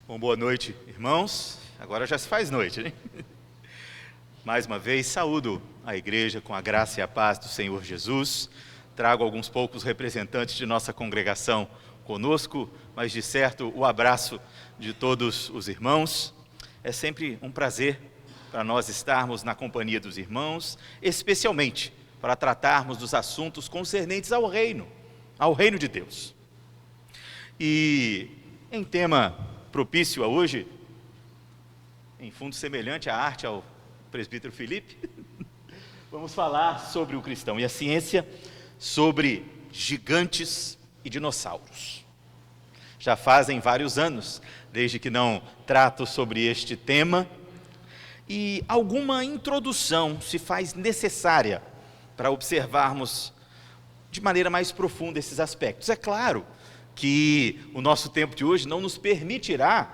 Bom, boa noite, irmãos. Agora já se faz noite, né? Mais uma vez, saúdo a igreja com a graça e a paz do Senhor Jesus. Trago alguns poucos representantes de nossa congregação conosco, mas de certo o abraço de todos os irmãos. É sempre um prazer para nós estarmos na companhia dos irmãos, especialmente para tratarmos dos assuntos concernentes ao reino de Deus. E em tema propício a hoje, em fundo semelhante à arte ao presbítero Felipe, vamos falar sobre o cristão e a ciência, sobre gigantes e dinossauros. Já fazem vários anos desde que não trato sobre este tema, e alguma introdução se faz necessária para observarmos de maneira mais profunda esses aspectos. É claro que o nosso tempo de hoje não nos permitirá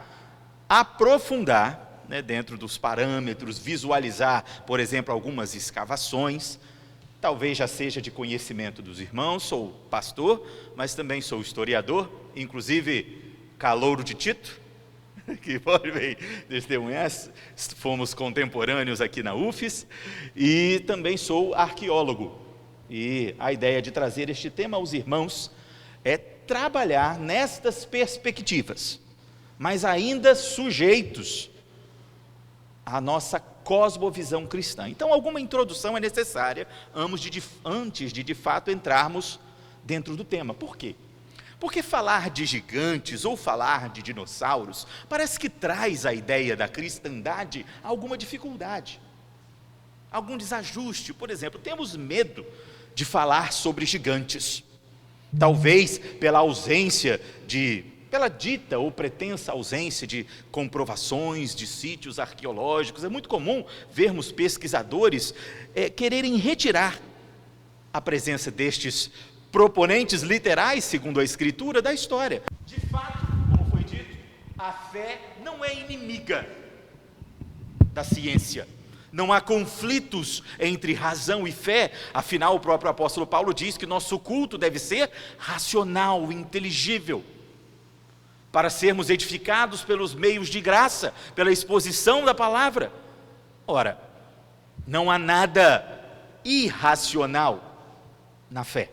aprofundar, dentro dos parâmetros, visualizar, por exemplo, algumas escavações. Talvez já seja de conhecimento dos irmãos, sou pastor, mas também sou historiador, inclusive calouro de Tito, que pode bem testemunhar, fomos contemporâneos aqui na UFES, e também sou arqueólogo. E a ideia de trazer este tema aos irmãos é trabalhar nestas perspectivas, mas ainda sujeitos à nossa cosmovisão cristã. Então, alguma introdução é necessária antes de fato entrarmos dentro do tema. Por quê? Porque falar de gigantes ou falar de dinossauros parece que traz à ideia da cristandade alguma dificuldade, algum desajuste. Por exemplo, temos medo de falar sobre gigantes, talvez pela dita ou pretensa ausência de comprovações de sítios arqueológicos. É muito comum vermos pesquisadores quererem retirar a presença destes proponentes literais, segundo a Escritura, da história. De fato, como foi dito, a fé não é inimiga da ciência. Não há conflitos entre razão e fé, afinal o próprio apóstolo Paulo diz que nosso culto deve ser racional, inteligível, para sermos edificados pelos meios de graça, pela exposição da palavra. Ora, não há nada irracional na fé.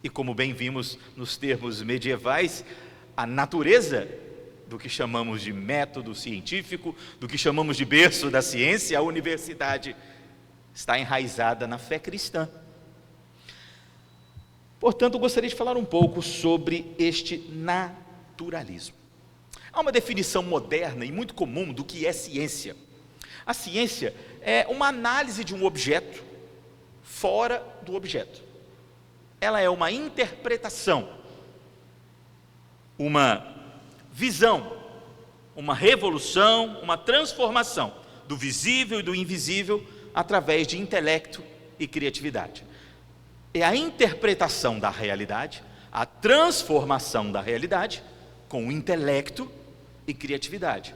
E como bem vimos nos termos medievais, a natureza do que chamamos de método científico, do que chamamos de berço da ciência, a universidade, está enraizada na fé cristã. Portanto, eu gostaria de falar um pouco sobre este naturalismo. Há uma definição moderna e muito comum do que é ciência. A ciência é uma análise de um objeto fora do objeto. Ela é uma interpretação, uma visão, uma revolução, uma transformação do visível e do invisível através de intelecto e criatividade. É a interpretação da realidade, a transformação da realidade com o intelecto e criatividade.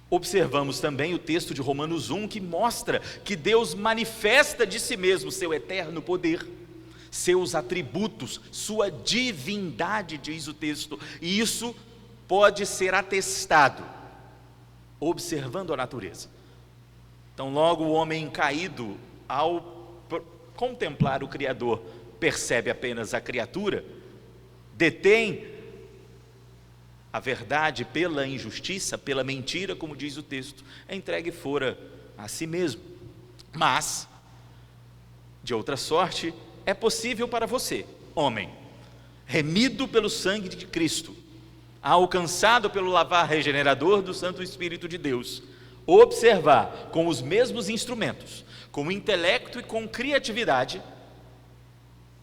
Observamos também o texto de Romanos 1, que mostra que Deus manifesta de si mesmo seu eterno poder, seus atributos, sua divindade, diz o texto, e isso pode ser atestado observando a natureza. Então, logo o homem caído, ao contemplar o Criador, percebe apenas a criatura, detém a verdade pela injustiça, pela mentira, como diz o texto, é entregue fora a si mesmo. Mas, de outra sorte, é possível para você, homem, remido pelo sangue de Cristo, alcançado pelo lavar regenerador do Santo Espírito de Deus, observar com os mesmos instrumentos, com intelecto e com criatividade,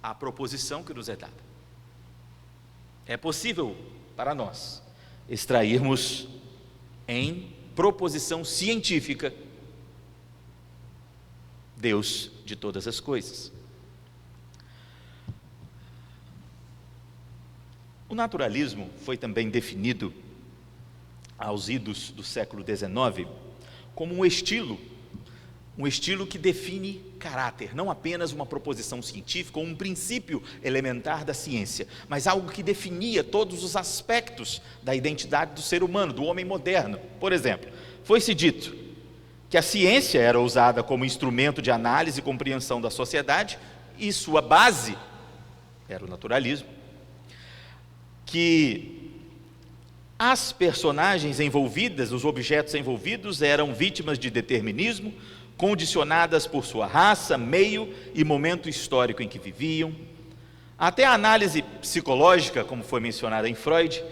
a proposição que nos é dada. É possível para nós extrairmos em proposição científica Deus de todas as coisas. O naturalismo foi também definido aos idos do século XIX como um estilo um estilo que define caráter, não apenas uma proposição científica ou um princípio elementar da ciência, mas algo que definia todos os aspectos da identidade do ser humano, do homem moderno. Por exemplo, foi-se dito que a ciência era usada como instrumento de análise e compreensão da sociedade, e sua base era o naturalismo, que as personagens envolvidas, os objetos envolvidos, eram vítimas de determinismo, condicionadas por sua raça, meio e momento histórico em que viviam. Até a análise psicológica, como foi mencionada em Freud,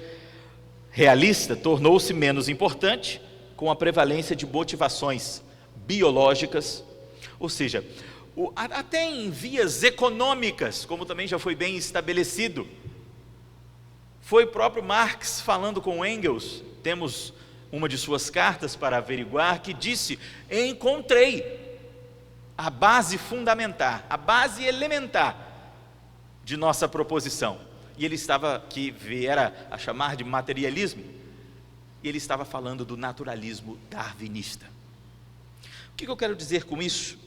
realista, tornou-se menos importante com a prevalência de motivações biológicas, ou seja, até em vias econômicas, como também já foi bem estabelecido. Foi o próprio Marx falando com Engels, temos uma de suas cartas para averiguar, que disse: encontrei a base fundamental, a base elementar de nossa proposição. E ele estava, que viera a chamar de materialismo, e ele estava falando do naturalismo darwinista. O que eu quero dizer com isso?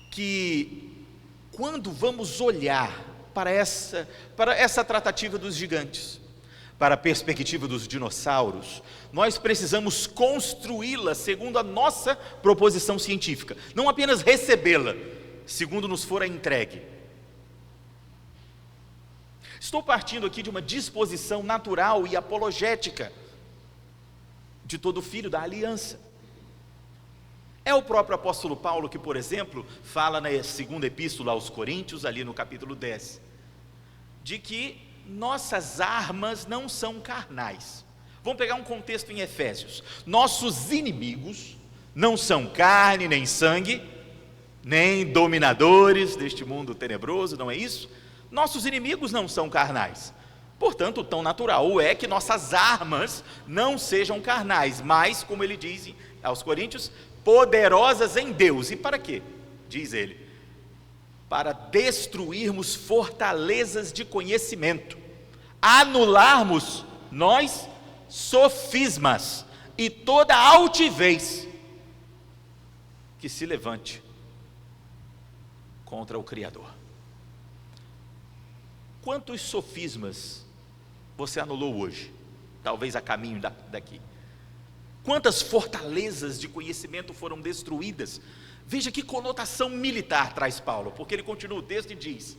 Que quando vamos olhar para essa tratativa dos gigantes, para a perspectiva dos dinossauros, nós precisamos construí-la segundo a nossa proposição científica, não apenas recebê-la, segundo nos for entregue. Estou partindo aqui de uma disposição natural e apologética de todo filho da aliança. É o próprio apóstolo Paulo que, por exemplo, fala na segunda epístola aos Coríntios, ali no capítulo 10, de que nossas armas não são carnais. Vamos pegar um contexto em Efésios. Nossos inimigos não são carne nem sangue, nem dominadores deste mundo tenebroso, não é isso? Nossos inimigos não são carnais. Portanto, tão natural é que nossas armas não sejam carnais, mas, como ele diz aos Coríntios, poderosas em Deus. E para quê? Diz ele: para destruirmos fortalezas de conhecimento, anularmos nós sofismas e toda altivez que se levante contra o Criador. Quantos sofismas você anulou hoje? Talvez a caminho daqui. Quantas fortalezas de conhecimento foram destruídas? Veja que conotação militar traz Paulo, porque ele continua o texto e diz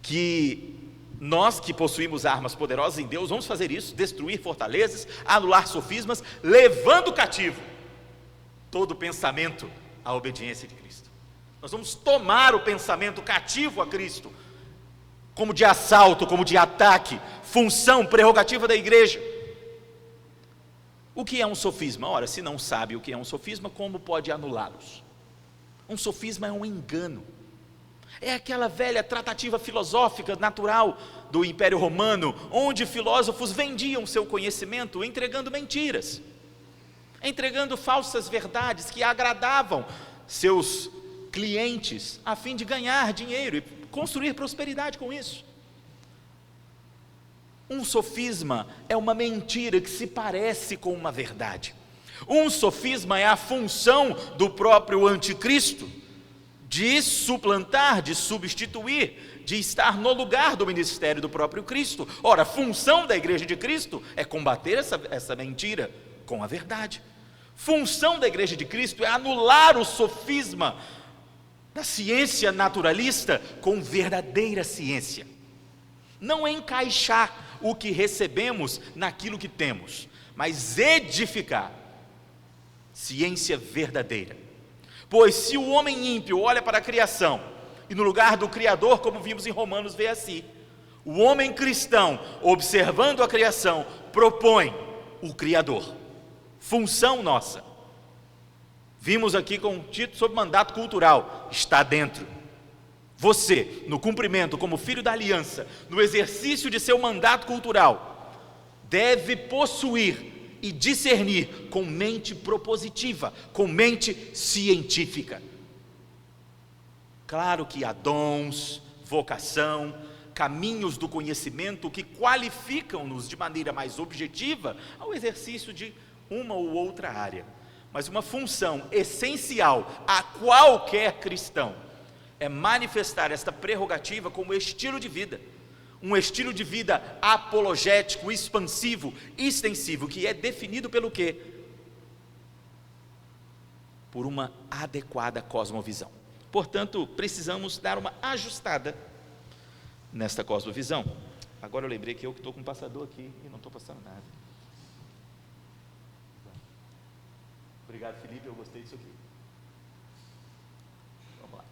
que nós que possuímos armas poderosas em Deus, vamos fazer isso, destruir fortalezas, anular sofismas, levando cativo todo pensamento à obediência de Cristo. Nós vamos tomar o pensamento cativo a Cristo, como de assalto, como de ataque, função, prerrogativa da igreja. O que é um sofisma? Ora, se não sabe o que é um sofisma, como pode anulá-los? Um sofisma é um engano. É aquela velha tratativa filosófica natural do Império Romano, onde filósofos vendiam seu conhecimento entregando mentiras, entregando falsas verdades que agradavam seus clientes, a fim de ganhar dinheiro e construir prosperidade com isso. Um sofisma é uma mentira que se parece com uma verdade. Um sofisma é a função do próprio anticristo, de suplantar, de substituir, de estar no lugar do ministério do próprio Cristo. Ora, a função da igreja de Cristo é combater essa mentira com a verdade. Função da igreja de Cristo é anular o sofisma da ciência naturalista com verdadeira ciência. Não encaixar o que recebemos naquilo que temos, mas edificar ciência verdadeira. Pois se o homem ímpio olha para a criação e no lugar do Criador, como vimos em Romanos, vê assim, o homem cristão, observando a criação, propõe o Criador. Função nossa. Vimos aqui com o título sobre mandato cultural, está dentro. Você, no cumprimento como filho da aliança, no exercício de seu mandato cultural, deve possuir e discernir com mente propositiva, com mente científica. Claro que há dons, vocação, caminhos do conhecimento que qualificam-nos de maneira mais objetiva ao exercício de uma ou outra área. mas uma função essencial a qualquer cristão é manifestar esta prerrogativa como estilo de vida, um estilo de vida apologético, expansivo, extensivo, que é definido pelo quê? Por uma adequada cosmovisão. Portanto, precisamos dar uma ajustada nesta cosmovisão. Agora eu lembrei que eu que estou com o passador aqui e não estou passando nada. Obrigado, Felipe, eu gostei disso aqui. Vamos lá.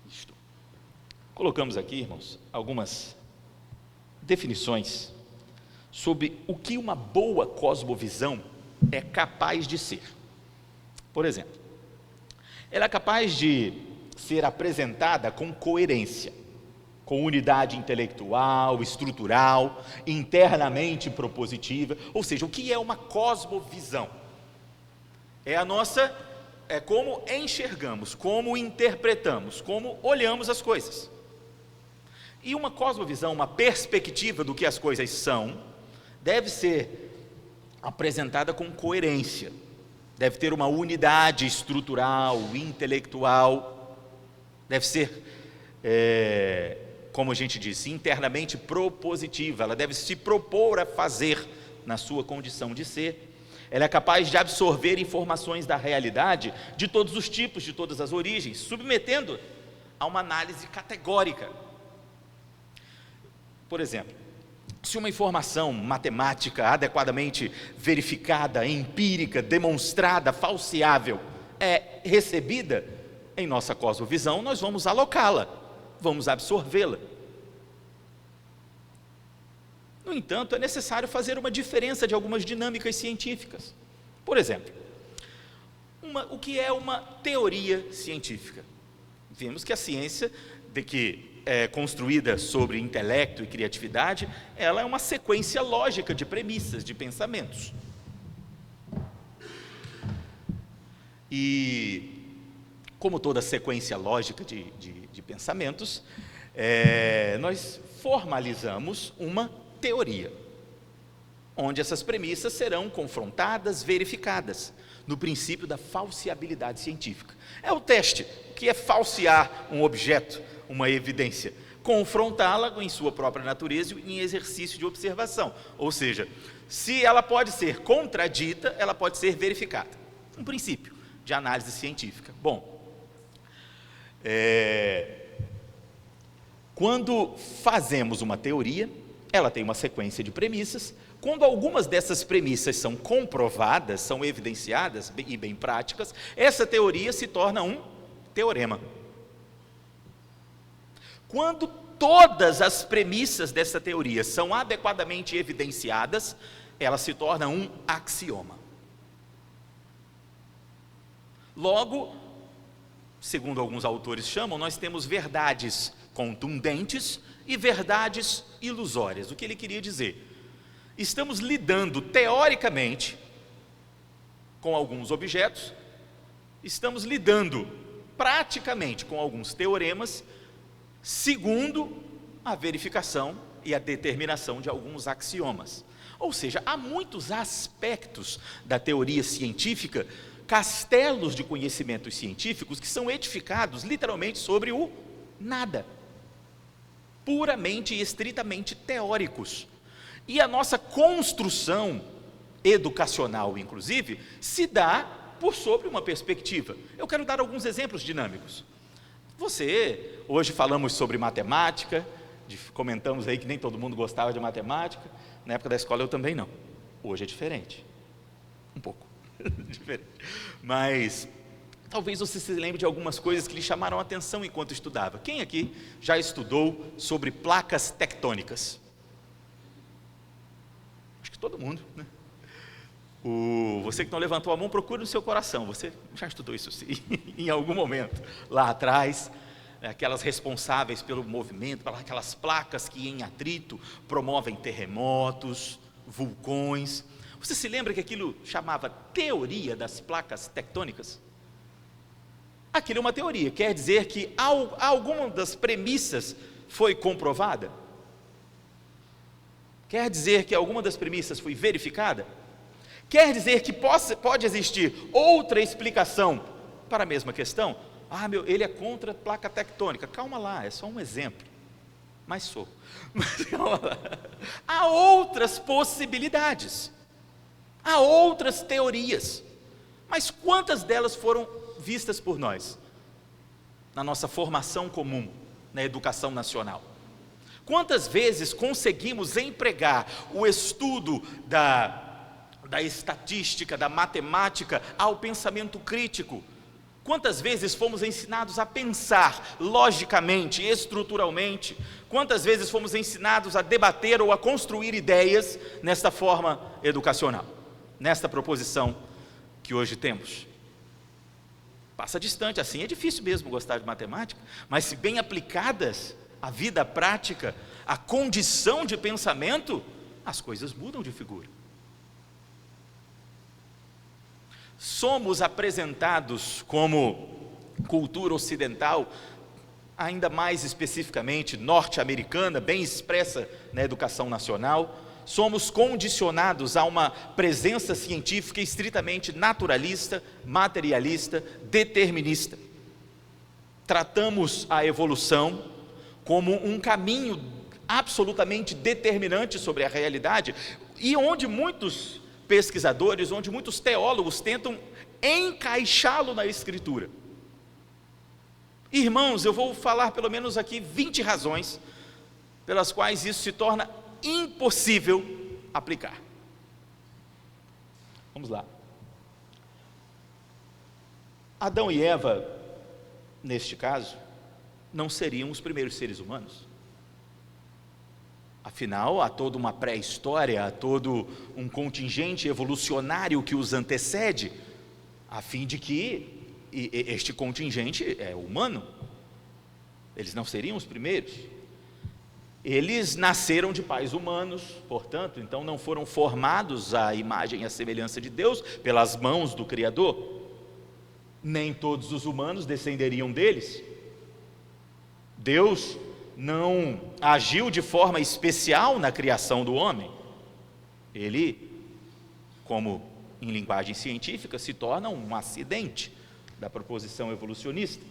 Isto. Colocamos aqui, irmãos, algumas definições sobre o que uma boa cosmovisão é capaz de ser. Por exemplo, ela é capaz de ser apresentada com coerência, com unidade intelectual, estrutural, internamente propositiva. Ou seja, o que é uma cosmovisão? É como enxergamos, como interpretamos, como olhamos as coisas. E uma cosmovisão, uma perspectiva do que as coisas são, deve ser apresentada com coerência, deve ter uma unidade estrutural, intelectual, deve ser, como a gente disse, internamente propositiva, ela deve se propor a fazer na sua condição de ser. Ela é capaz de absorver informações da realidade de todos os tipos, de todas as origens, submetendo a uma análise categórica. Por exemplo, se uma informação matemática adequadamente verificada, empírica, demonstrada, falseável, é recebida em nossa cosmovisão, nós vamos alocá-la, vamos absorvê-la. No entanto, é necessário fazer uma diferença de algumas dinâmicas científicas. Por exemplo, o que é uma teoria científica? Vimos que a ciência, que é construída sobre intelecto e criatividade, ela é uma sequência lógica de premissas, de pensamentos. E, como toda sequência lógica de pensamentos, nós formalizamos uma teoria, onde essas premissas serão confrontadas, verificadas, no princípio da falseabilidade científica. É o teste, que é falsear um objeto, uma evidência, confrontá-la em sua própria natureza em exercício de observação, ou seja, se ela pode ser contradita, ela pode ser verificada, um princípio de análise científica. Bom, quando fazemos uma teoria, ela tem uma sequência de premissas. Quando algumas dessas premissas são comprovadas, são evidenciadas e bem práticas, essa teoria se torna um teorema. Quando todas as premissas dessa teoria são adequadamente evidenciadas, ela se torna um axioma. Logo, segundo alguns autores chamam, nós temos verdades contundentes e verdades ilusórias. O que ele queria dizer? Estamos lidando teoricamente com alguns objetos, estamos lidando praticamente com alguns teoremas, segundo a verificação e a determinação de alguns axiomas. Ou seja, há muitos aspectos da teoria científica, castelos de conhecimentos científicos que são edificados literalmente sobre o nada, puramente e estritamente teóricos. E a nossa construção educacional, inclusive, se dá por sobre uma perspectiva. Eu quero dar alguns exemplos dinâmicos. Hoje falamos sobre matemática, comentamos aí que nem todo mundo gostava de matemática, na época da escola eu também não. Hoje é diferente, um pouco diferente, mas talvez você se lembre de algumas coisas que lhe chamaram a atenção enquanto estudava. Quem aqui já estudou sobre placas tectônicas? Acho que todo mundo, né? Você que não levantou a mão, procure no seu coração. Você já estudou isso sim, em algum momento, lá atrás, aquelas responsáveis pelo movimento, aquelas placas que em atrito promovem terremotos, vulcões. Você se lembra que aquilo chamava teoria das placas tectônicas? Aquilo é uma teoria, quer dizer que alguma das premissas foi comprovada? Quer dizer que alguma das premissas foi verificada? Quer dizer que pode existir outra explicação para a mesma questão? Ele é contra a placa tectônica. Calma lá, é só um exemplo. Mas calma lá. Há outras possibilidades. Há outras teorias. Mas quantas delas foram vistas por nós? Na nossa formação comum, na educação nacional. Quantas vezes conseguimos empregar o estudo da estatística, da matemática, ao pensamento crítico? Quantas vezes fomos ensinados a pensar logicamente, estruturalmente? Quantas vezes fomos ensinados a debater ou a construir ideias nesta forma educacional, nesta proposição que hoje temos? Passa distante, assim é difícil mesmo gostar de matemática, mas se bem aplicadas à vida prática, à condição de pensamento, as coisas mudam de figura. Somos apresentados como cultura ocidental, ainda mais especificamente norte-americana, bem expressa na educação nacional. Somos condicionados a uma presença científica estritamente naturalista, materialista, determinista. Tratamos a evolução como um caminho absolutamente determinante sobre a realidade, e onde muitos pesquisadores, onde muitos teólogos tentam encaixá-lo na Escritura. Irmãos, eu vou falar pelo menos aqui 20 razões pelas quais isso se torna impossível aplicar. Vamos lá. Adão e Eva, neste caso, não seriam os primeiros seres humanos. Afinal, há toda uma pré-história, há todo um contingente evolucionário que os antecede, a fim de que este contingente é humano. Eles não seriam os primeiros. Eles nasceram de pais humanos, portanto, então não foram formados à imagem e à semelhança de Deus pelas mãos do Criador. Nem todos os humanos descenderiam deles. Deus não agiu de forma especial na criação do homem. Ele, como em linguagem científica, se torna um acidente da proposição evolucionista.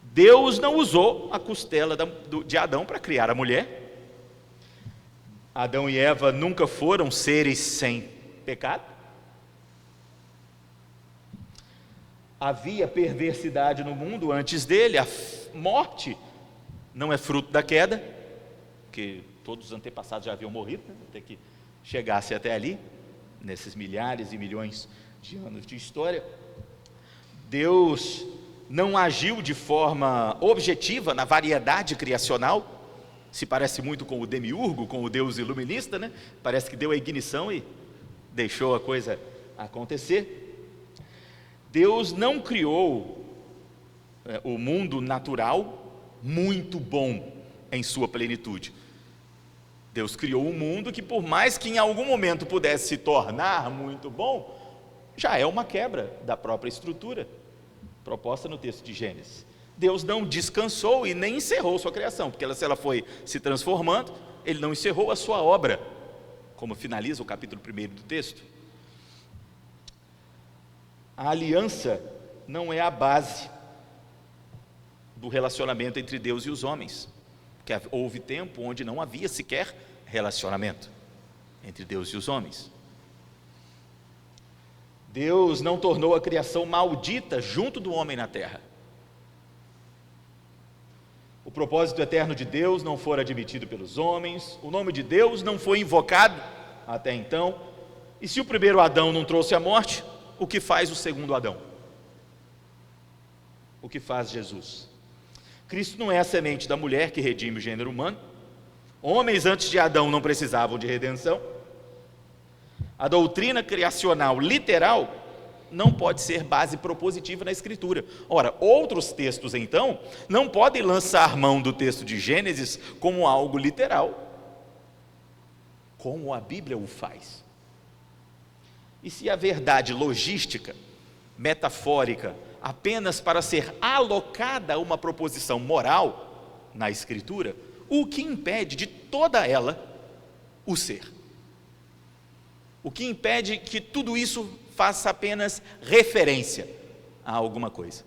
Deus não usou a costela de Adão para criar a mulher. Adão e Eva nunca foram seres sem pecado. Havia perversidade no mundo antes dele, a morte não é fruto da queda, porque todos os antepassados já haviam morrido, até que chegasse até ali, nesses milhares e milhões de anos de história. Deus não agiu de forma objetiva na variedade criacional, se parece muito com o demiurgo, com o Deus iluminista, né? Parece que deu a ignição e deixou a coisa acontecer. Deus não criou o mundo natural muito bom em sua plenitude. Deus criou um mundo que, por mais que em algum momento pudesse se tornar muito bom, já é uma quebra da própria estrutura proposta no texto de Gênesis. Deus não descansou e nem encerrou sua criação, porque se ela foi se transformando, Ele não encerrou a sua obra, como finaliza o capítulo 1 do texto. A aliança não é a base do relacionamento entre Deus e os homens, porque houve tempo onde não havia sequer relacionamento entre Deus e os homens. Deus não tornou a criação maldita junto do homem na terra. O propósito eterno de Deus não foi admitido pelos homens, o nome de Deus não foi invocado até então, e se o primeiro Adão não trouxe a morte, o que faz o segundo Adão? O que faz Jesus? Cristo não é a semente da mulher que redime o gênero humano. Homens antes de Adão não precisavam de redenção. A doutrina criacional literal não pode ser base propositiva na Escritura. Ora, outros textos então não podem lançar mão do texto de Gênesis como algo literal, como a Bíblia o faz. E se a verdade logística, metafórica, apenas para ser alocada a uma proposição moral na Escritura, o que impede de toda ela o ser? O que impede que tudo isso faça apenas referência a alguma coisa?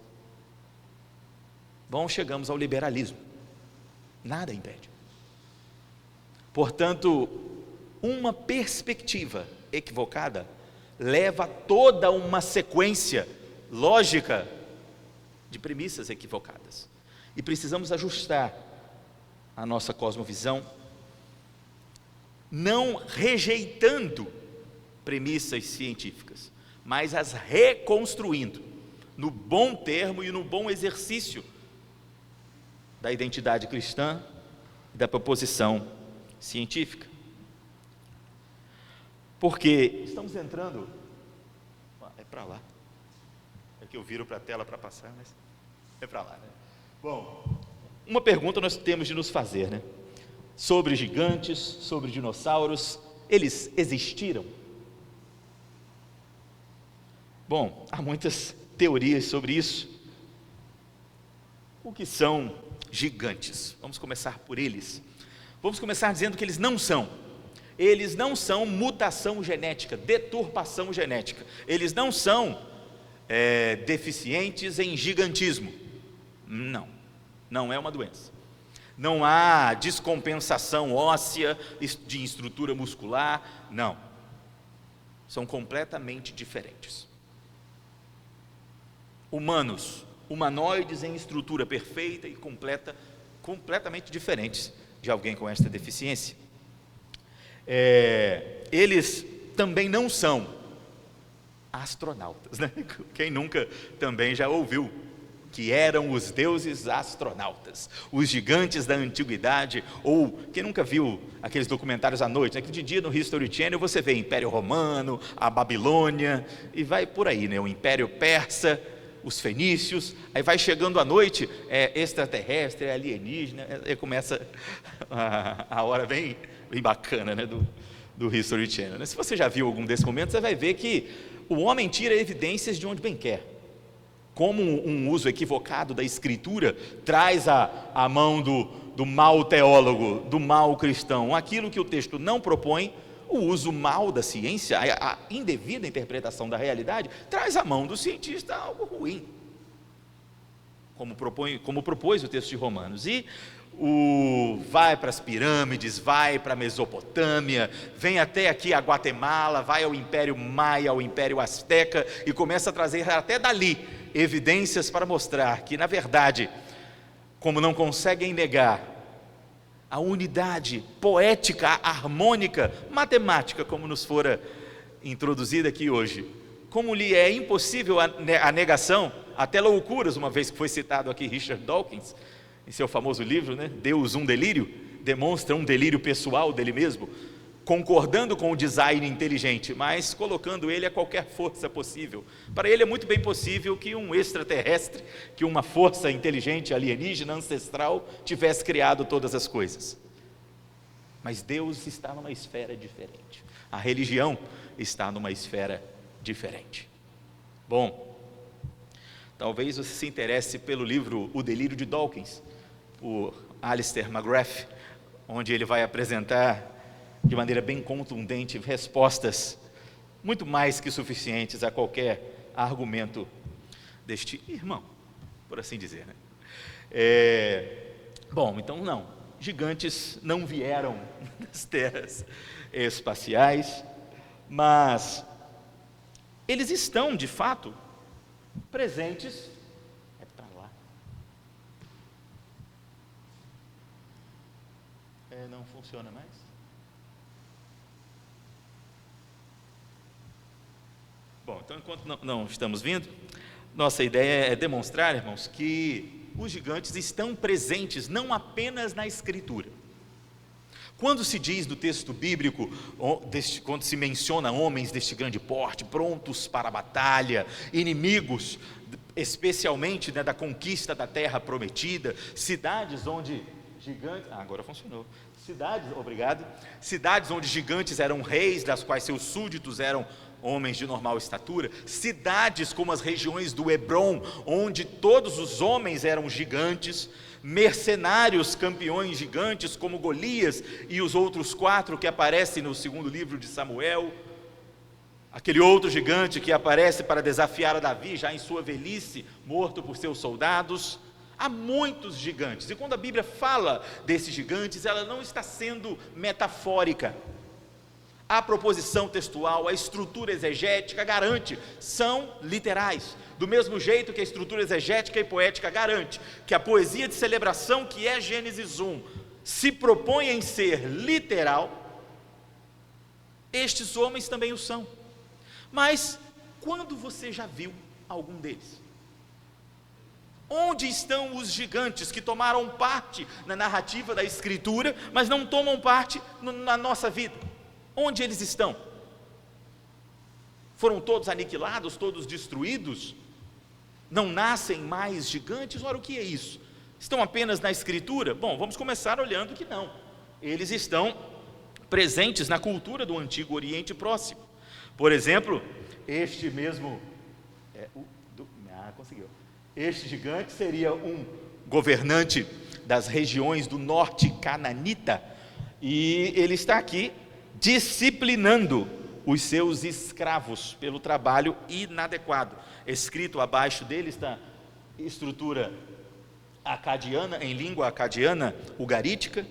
Bom, chegamos ao liberalismo. Nada impede. Portanto, uma perspectiva equivocada leva a toda uma sequência lógica de premissas equivocadas. E precisamos ajustar a nossa cosmovisão, não rejeitando premissas científicas, mas as reconstruindo no bom termo e no bom exercício da identidade cristã e da proposição científica. Porque estamos entrando, é para lá, é que eu viro para a tela para passar, mas é para lá, né? Bom, uma pergunta nós temos de nos fazer, né? Sobre gigantes, sobre dinossauros, eles existiram? Bom, há muitas teorias sobre isso. O que são gigantes? Vamos começar por eles. Vamos começar dizendo que eles não são mutação genética, deturpação genética. Eles não são deficientes em gigantismo. Não é uma doença. Não há descompensação óssea de estrutura muscular, não. São completamente diferentes. Humanoides em estrutura perfeita e completamente diferentes de alguém com esta deficiência. Eles também não são astronautas, né? Quem nunca também já ouviu que eram os deuses astronautas, os gigantes da antiguidade, ou quem nunca viu aqueles documentários à noite, né? Que de dia no History Channel você vê Império Romano, a Babilônia, e vai por aí, né? O Império Persa, os fenícios, aí vai chegando à noite, extraterrestre, alienígena, e começa a hora bem bacana, né? do History Channel, né? Se você já viu algum desses momentos, você vai ver que o homem tira evidências de onde bem quer. Como um uso equivocado da escritura traz a mão do mau teólogo, do mau cristão, aquilo que o texto não propõe, o uso mau da ciência, a indevida interpretação da realidade, traz à mão do cientista algo ruim, como propôs o texto de Romanos. E vai para as pirâmides, vai para a Mesopotâmia, vem até aqui a Guatemala, vai ao Império Maia, ao Império Azteca, e começa a trazer até dali evidências para mostrar que, na verdade, como não conseguem negar a unidade poética, harmônica, matemática, como nos fora introduzida aqui hoje, como lhe é impossível a negação, até loucuras, uma vez que foi citado aqui Richard Dawkins, em seu famoso livro, né, Deus, um delírio, demonstra um delírio pessoal dele mesmo, concordando com o design inteligente, mas colocando ele a qualquer força possível. Para ele é muito bem possível que um extraterrestre, que uma força inteligente alienígena ancestral tivesse criado todas as coisas. Mas Deus está numa esfera diferente. A religião está numa esfera diferente. Bom, talvez você se interesse pelo livro O Delírio de Dawkins, por Alistair McGrath, onde ele vai apresentar de maneira bem contundente respostas muito mais que suficientes a qualquer argumento deste irmão, por assim dizer, né? Bom, então não, gigantes não vieram das terras espaciais, mas eles estão de fato presentes. É para lá. Não funciona mais? Bom, então enquanto não estamos vindo, nossa ideia é demonstrar, irmãos, que os gigantes estão presentes não apenas na Escritura. Quando se diz do texto bíblico, quando se menciona homens deste grande porte, prontos para a batalha, inimigos, especialmente, né, da conquista da terra prometida, cidades onde gigantes... agora funcionou. Cidades onde gigantes eram reis, das quais seus súditos eram homens de normal estatura, cidades como as regiões do Hebrom, onde todos os homens eram gigantes, mercenários campeões gigantes como Golias e os outros 4 que aparecem no segundo livro de Samuel, aquele outro gigante que aparece para desafiar a Davi, já em sua velhice, morto por seus soldados. Há muitos gigantes, e quando a Bíblia fala desses gigantes, ela não está sendo metafórica. A proposição textual, a estrutura exegética garante, são literais. Do mesmo jeito que a estrutura exegética e poética garante que a poesia de celebração, que é Gênesis 1, se propõe em ser literal, estes homens também o são. Mas, quando você já viu algum deles? Onde estão os gigantes que tomaram parte na narrativa da Escritura, mas não tomam parte na nossa vida? Onde eles estão? Foram todos aniquilados, todos destruídos? Não nascem mais gigantes? Ora, o que é isso? Estão apenas na Escritura? Bom, vamos começar olhando que não. Eles estão presentes na cultura do Antigo Oriente Próximo. Por exemplo, este mesmo... conseguiu. Este gigante seria um governante das regiões do norte cananita, e ele está aqui disciplinando os seus escravos pelo trabalho inadequado. Escrito abaixo dele está estrutura acadiana, em língua acadiana, ugarítica,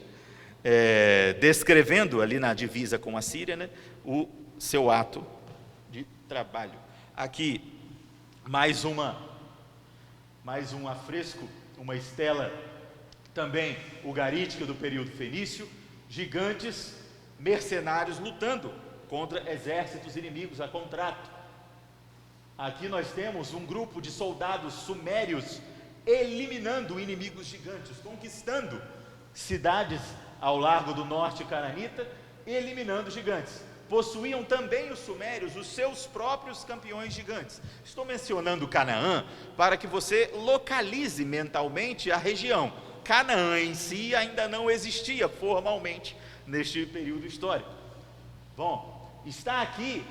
descrevendo ali na divisa com a Síria, né, o seu ato de trabalho. Aqui, mais um afresco, uma estela também ugarítica do período fenício, gigantes mercenários lutando contra exércitos inimigos a contrato. Aqui nós temos um grupo de soldados sumérios eliminando inimigos gigantes, conquistando cidades ao largo do norte cananita, eliminando gigantes. Possuíam também os sumérios os seus próprios campeões gigantes. Estou mencionando Canaã para que você localize mentalmente a região. Canaã em si ainda não existia formalmente neste período histórico. Bom, está aqui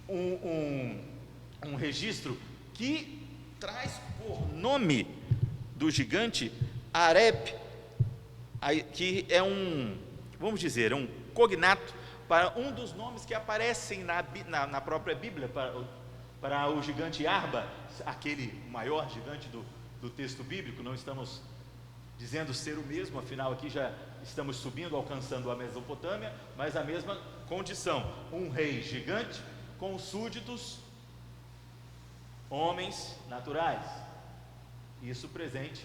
um registro que traz por nome do gigante Arep, que é vamos dizer, um cognato para um dos nomes que aparecem na própria Bíblia, para o gigante Arba, aquele maior gigante do texto bíblico. Não estamos dizendo ser o mesmo, afinal aqui já estamos subindo, alcançando a Mesopotâmia, mas a mesma condição, um rei gigante com súditos, homens naturais, isso presente.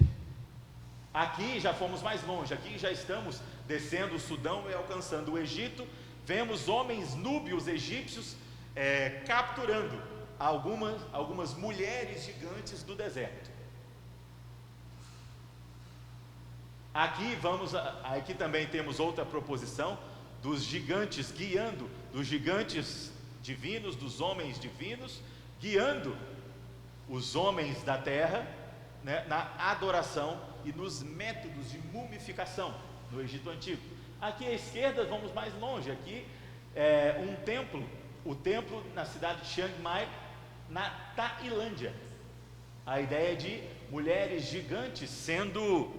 Aqui já fomos mais longe, aqui já estamos descendo o Sudão e alcançando o Egito. Vemos homens núbios egípcios capturando algumas mulheres gigantes do deserto. Aqui também temos outra proposição dos gigantes guiando, dos gigantes divinos, dos homens divinos, guiando os homens da terra, né, na adoração e nos métodos de mumificação no Egito Antigo. Aqui à esquerda, vamos mais longe, aqui um templo, o templo na cidade de Chiang Mai, na Tailândia. A ideia de mulheres gigantes sendo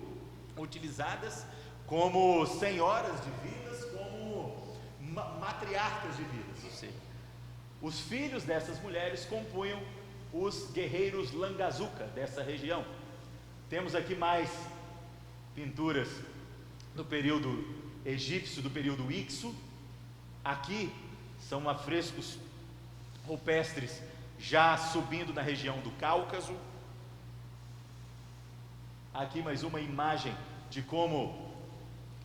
utilizadas como senhoras divinas, como matriarcas divinas. Ou seja, os filhos dessas mulheres compunham os guerreiros Langazuka dessa região. Temos aqui mais pinturas do período egípcio, do período Ixo. Aqui são afrescos rupestres já subindo na região do Cáucaso. Aqui mais uma imagem de como,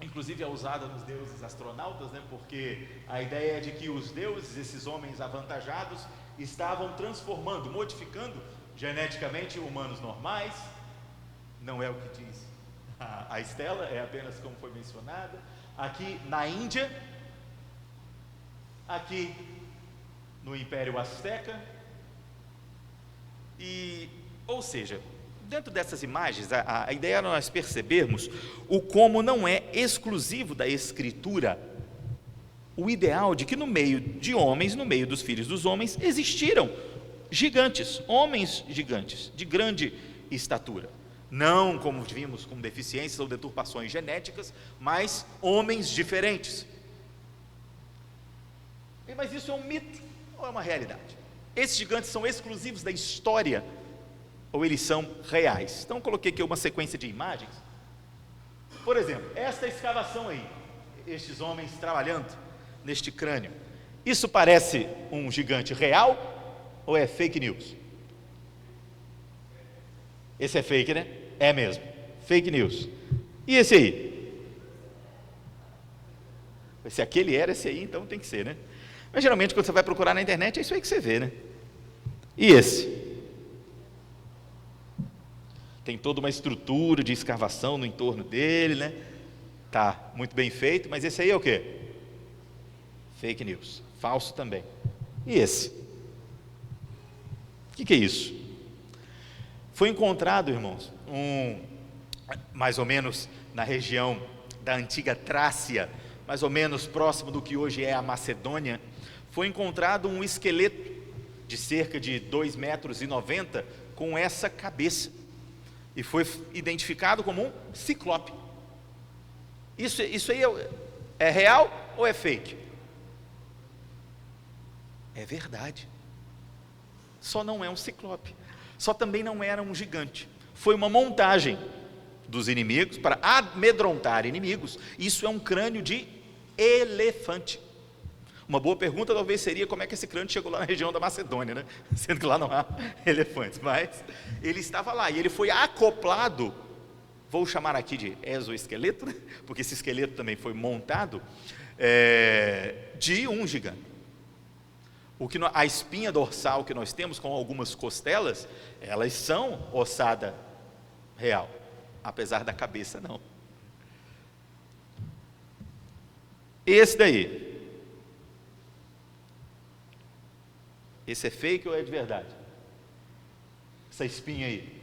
inclusive é usada nos deuses astronautas, né? Porque a ideia é de que os deuses, esses homens avantajados, estavam transformando, modificando geneticamente humanos normais. Não é o que diz a estela, é apenas como foi mencionada. Aqui na Índia, aqui no Império Azteca, ou seja, dentro dessas imagens, a ideia é nós percebermos o como não é exclusivo da Escritura o ideal de que no meio de homens, no meio dos filhos dos homens, existiram gigantes, homens gigantes, de grande estatura. Não, como vimos, com deficiências ou deturpações genéticas, mas homens diferentes. Mas isso é um mito, ou é uma realidade? Esses gigantes são exclusivos da história ou eles são reais? Então eu coloquei aqui uma sequência de imagens. Por exemplo, esta escavação aí, estes homens trabalhando neste crânio, isso parece um gigante real ou é fake news? Esse é fake, né? É mesmo, fake news. E esse aí? Se aquele era esse aí, então tem que ser, né? Mas geralmente quando você vai procurar na internet é isso aí que você vê, né? E esse? Tem toda uma estrutura de escavação no entorno dele, né? Tá muito bem feito, mas esse aí é o quê? Fake news, falso também. E esse? O que é isso? Foi encontrado, irmãos, mais ou menos na região da antiga Trácia, mais ou menos próximo do que hoje é a Macedônia, foi encontrado um esqueleto de cerca de 2,90 m com essa cabeça, e foi identificado como um ciclope. Isso aí é real ou é fake? É verdade. Só não é um ciclope, só também não era um gigante. Foi uma montagem dos inimigos para amedrontar inimigos. Isso é um crânio de elefante. Uma boa pergunta talvez seria como é que esse crânio chegou lá na região da Macedônia, né? Sendo que lá não há elefantes, mas ele estava lá e ele foi acoplado, vou chamar aqui de exoesqueleto, né? Porque esse esqueleto também foi montado de um gigante. A espinha dorsal que nós temos com algumas costelas, elas são ossada real, apesar da cabeça não. Esse daí, esse é fake ou é de verdade? Essa espinha aí,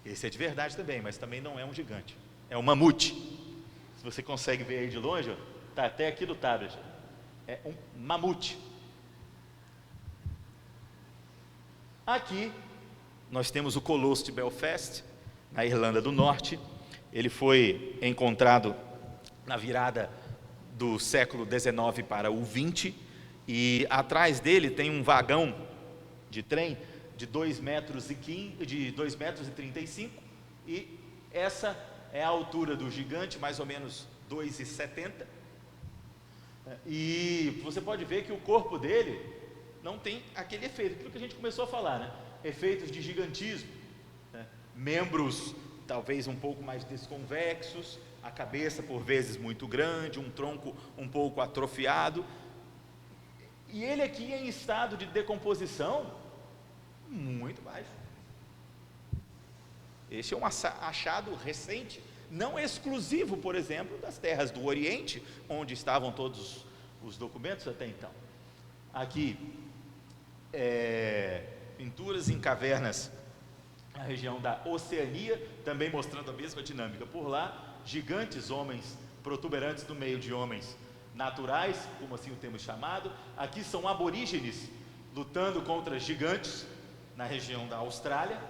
esse é de verdade também, mas também não é um gigante, é um mamute. Se você consegue ver aí de longe, está até aqui do tablet, é um mamute. Aqui nós temos o Colosso de Belfast, na Irlanda do Norte. Ele foi encontrado na virada do século XIX para o XX, e atrás dele tem um vagão de trem de 2,35 m, e essa é a altura do gigante, mais ou menos 2,70 m. E você pode ver que o corpo dele não tem aquele efeito, aquilo que a gente começou a falar, né? Efeitos de gigantismo, né? Membros talvez um pouco mais desconvexos, a cabeça por vezes muito grande, um tronco um pouco atrofiado, e ele aqui em estado de decomposição muito baixo. Este é um achado recente, não exclusivo, por exemplo, das terras do Oriente, onde estavam todos os documentos até então. Aqui, pinturas em cavernas na região da Oceania, também mostrando a mesma dinâmica. Por lá, gigantes, homens protuberantes no meio de homens naturais, como assim o temos chamado. Aqui são aborígenes lutando contra gigantes na região da Austrália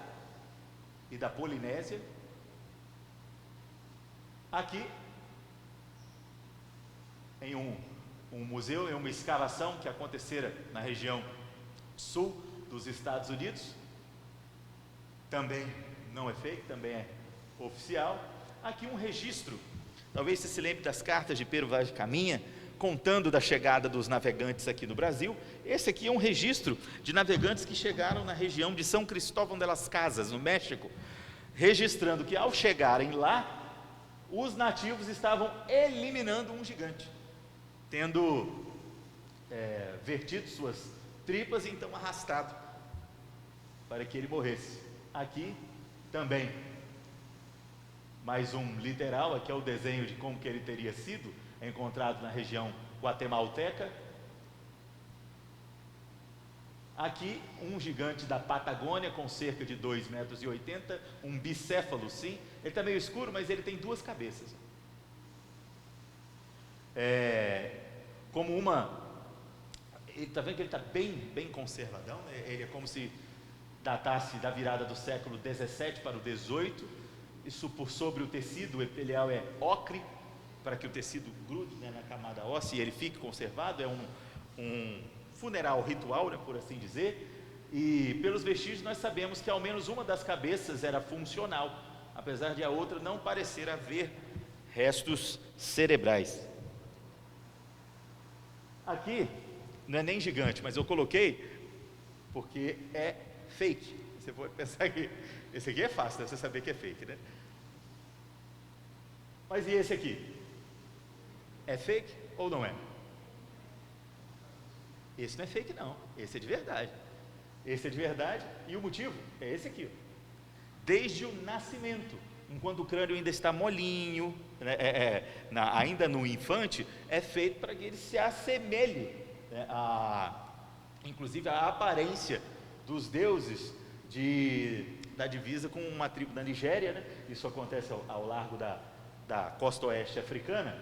e da Polinésia. Aqui, em um museu, em uma escavação que acontecera na região sul dos Estados Unidos, também não é fake, também é oficial. Aqui um registro, talvez você se lembre das cartas de Pero Vaz de Caminha, contando da chegada dos navegantes aqui no Brasil. Esse aqui é um registro de navegantes que chegaram na região de São Cristóvão de las Casas, no México, registrando que ao chegarem lá, os nativos estavam eliminando um gigante, tendo vertido suas tripas e então arrastado para que ele morresse. Aqui também mais um literal, aqui é o desenho de como que ele teria sido encontrado na região guatemalteca. Aqui um gigante da Patagônia com cerca de 2,80 m, um bicéfalo, sim. Ele está meio escuro, mas ele tem duas cabeças. Como uma... Está vendo que ele está bem conservadão, né? Ele é como se datasse da virada do século 17 para o 18. Isso por sobre o tecido, o epitelial é ocre, para que o tecido grude, né, na camada óssea e ele fique conservado. É um funeral ritual, né, por assim dizer. E pelos vestígios nós sabemos que ao menos uma das cabeças era funcional, apesar de a outra não parecer haver restos cerebrais. Aqui não é nem gigante, mas eu coloquei porque é fake. Você pode pensar que esse aqui é fácil, né? Você saber que é fake, né? Mas e esse aqui? É fake ou não é? Esse não é fake não, esse é de verdade. Esse é de verdade, e o motivo é esse aqui. Desde o nascimento, enquanto o crânio ainda está molinho, né, ainda no infante, é feito para que ele se assemelhe, né, inclusive a aparência dos deuses da divisa com uma tribo da Nigéria, né? Isso acontece ao largo da costa oeste africana,